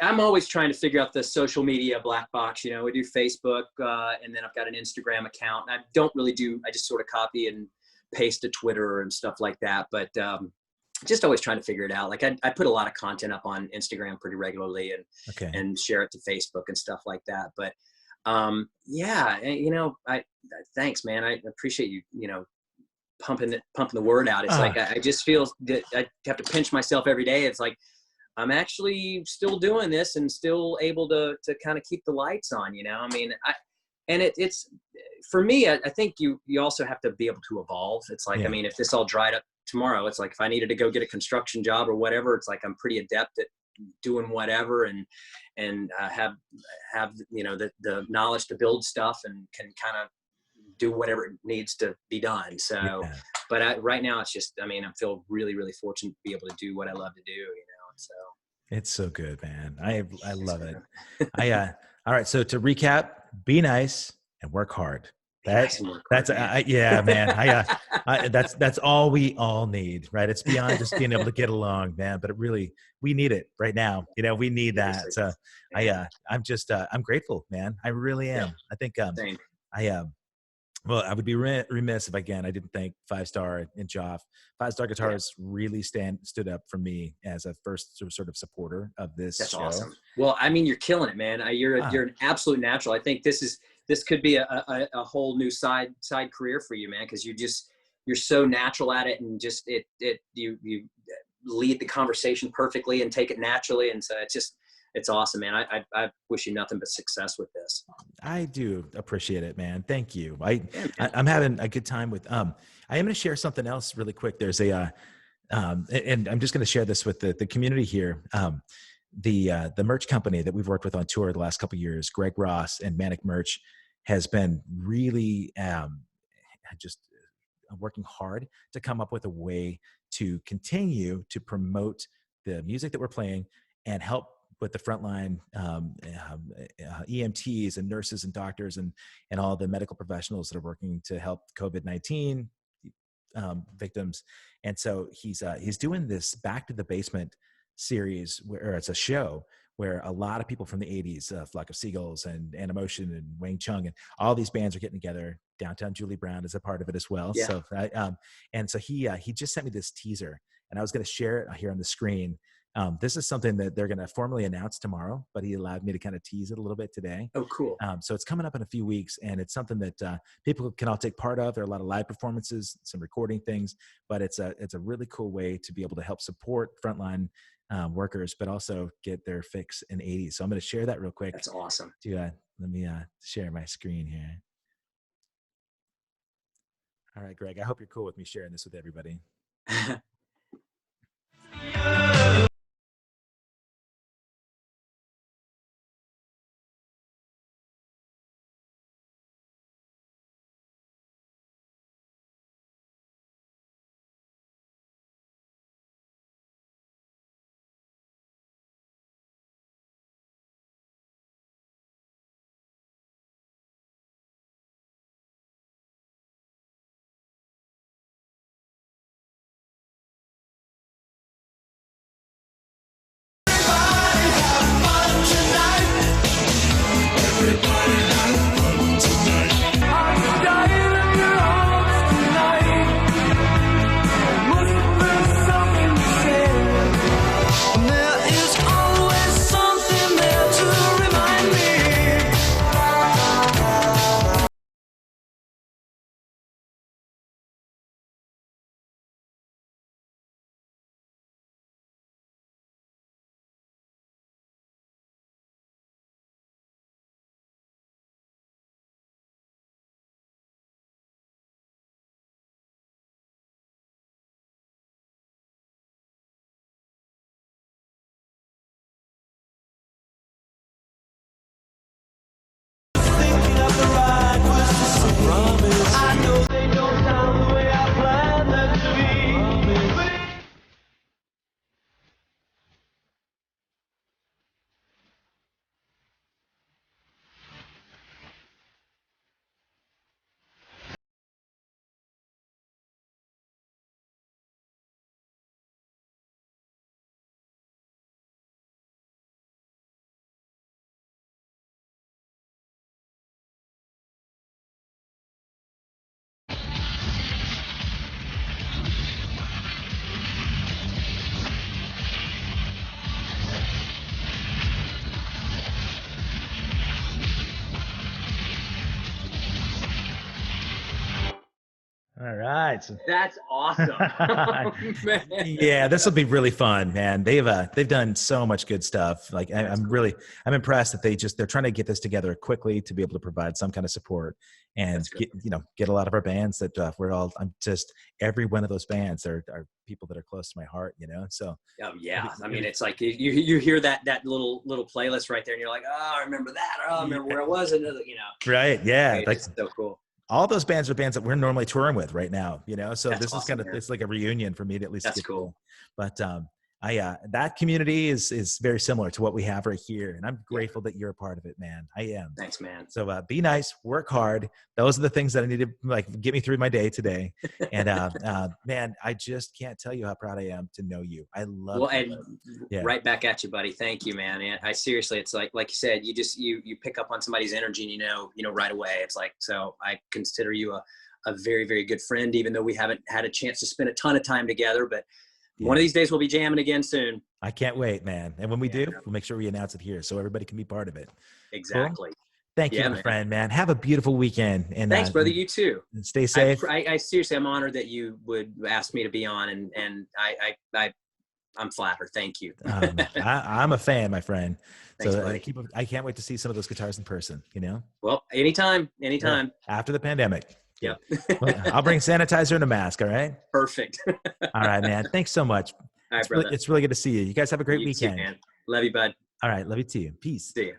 S3: I'm always trying to figure out the social media black box. You know, we do Facebook, and then I've got an Instagram account. I don't really I just sort of copy and paste to Twitter and stuff like that. But just always trying to figure it out. Like I put a lot of content up on Instagram pretty regularly and share it to Facebook and stuff like that. But you know, thanks, man. I appreciate you, you know, pumping the word out. It's like, I just feel that I have to pinch myself every day. It's like, I'm actually still doing this and still able to kind of keep the lights on, you know. I mean, and it's for me, I think you also have to be able to evolve. It's like, I mean, if this all dried up tomorrow, it's like if I needed to go get a construction job or whatever, it's like I'm pretty adept at doing whatever, and have you know the knowledge to build stuff and can kind of do whatever needs to be done. So, but right now it's just, I mean, I feel really, really fortunate to be able to do what I love to do, you know, so.
S1: It's so good, man. I love it. All right. So to recap, be nice and work hard. That's yeah, man. That's all we all need, right? It's beyond just being able to get along, man, but we need it right now. You know, we need that. So I'm grateful, man. I really am. I think, well, I would be remiss if I didn't thank 5-Star and Joff. 5-Star Guitars really stood up for me as a first sort of supporter of this
S3: That's
S1: show.
S3: Awesome. Well, I mean, you're killing it, man. You're an absolute natural. I think this could be a whole new side career for you, man, because you're so natural at it, and just you lead the conversation perfectly and take it naturally, and so it's awesome, man. I wish you nothing but success with this.
S1: I do appreciate it, man. Thank you. I'm having a good time with, I am going to share something else really quick. There's and I'm just going to share this with the community here. The merch company that we've worked with on tour the last couple of years, Greg Ross and Manic Merch, has been really just working hard to come up with a way to continue to promote the music that we're playing and help with the frontline EMTs and nurses and doctors and all the medical professionals that are working to help COVID-19 victims. And so he's doing this Back to the Basement series, where it's a show where a lot of people from the 80s, Flock of Seagulls and Animotion and Wang Chung and all these bands are getting together. Downtown Julie Brown is a part of it as well.
S3: Yeah.
S1: So and so he just sent me this teaser, and I was going to share it here on the screen. This is something that they're going to formally announce tomorrow, but he allowed me to kind of tease it a little bit today.
S3: Oh, cool.
S1: So it's coming up in a few weeks, and it's something that people can all take part of. There are a lot of live performances, some recording things, but it's a really cool way to be able to help support frontline workers, but also get their fix in 80s. So I'm going to share that real quick.
S3: That's awesome.
S1: Let me share my screen here. All right, Greg, I hope you're cool with me sharing this with everybody. All right.
S3: That's awesome. Oh, man.
S1: Yeah, this will be really fun, man. They've done so much good stuff. Like I'm impressed that they're trying to get this together quickly to be able to provide some kind of support and get a lot of our bands that I'm just every one of those bands are people that are close to my heart, So
S3: oh yeah, I mean it's like you hear that little playlist right there, and you're like, oh, I remember that. Oh, I remember where I was,
S1: Right? Yeah,
S3: like, it's so cool.
S1: All those bands are bands that we're normally touring with right now, So
S3: That's
S1: this is
S3: awesome,
S1: it's like a reunion for me to at least
S3: That's
S1: get
S3: cool.
S1: But that community is very similar to what we have right here, and I'm grateful that you're a part of it, man. I am.
S3: Thanks, man.
S1: So be nice, work hard. Those are the things that I need to get me through my day today. And man, I just can't tell you how proud I am to know you. I love.
S3: Well, and right back at you, buddy. Thank you, man. And I seriously, it's like you said, you pick up on somebody's energy, and right away. It's like, so I consider you a very, very good friend, even though we haven't had a chance to spend a ton of time together, but. Yeah. One of these days we'll be jamming again soon.
S1: I can't wait, man. And when we do, we'll make sure we announce it here so everybody can be part of it.
S3: Exactly.
S1: Cool? Thank you, my friend, man. Have a beautiful weekend. And
S3: thanks, brother. You too.
S1: And stay safe.
S3: I seriously, I'm honored that you would ask me to be on, and I'm flattered. Thank you.
S1: I'm a fan, my friend.
S3: Thanks,
S1: so
S3: buddy.
S1: I can't wait to see some of those guitars in person,
S3: Well, anytime.
S1: Yeah, after the pandemic.
S3: Yep.
S1: Well, I'll bring sanitizer and a mask. All right.
S3: Perfect.
S1: All right, man. Thanks so much.
S3: All right, brother.
S1: It's really good to see you. You guys have a great weekend.
S3: Too, man. Love you, bud.
S1: All right. Love you too. Peace.
S3: See you.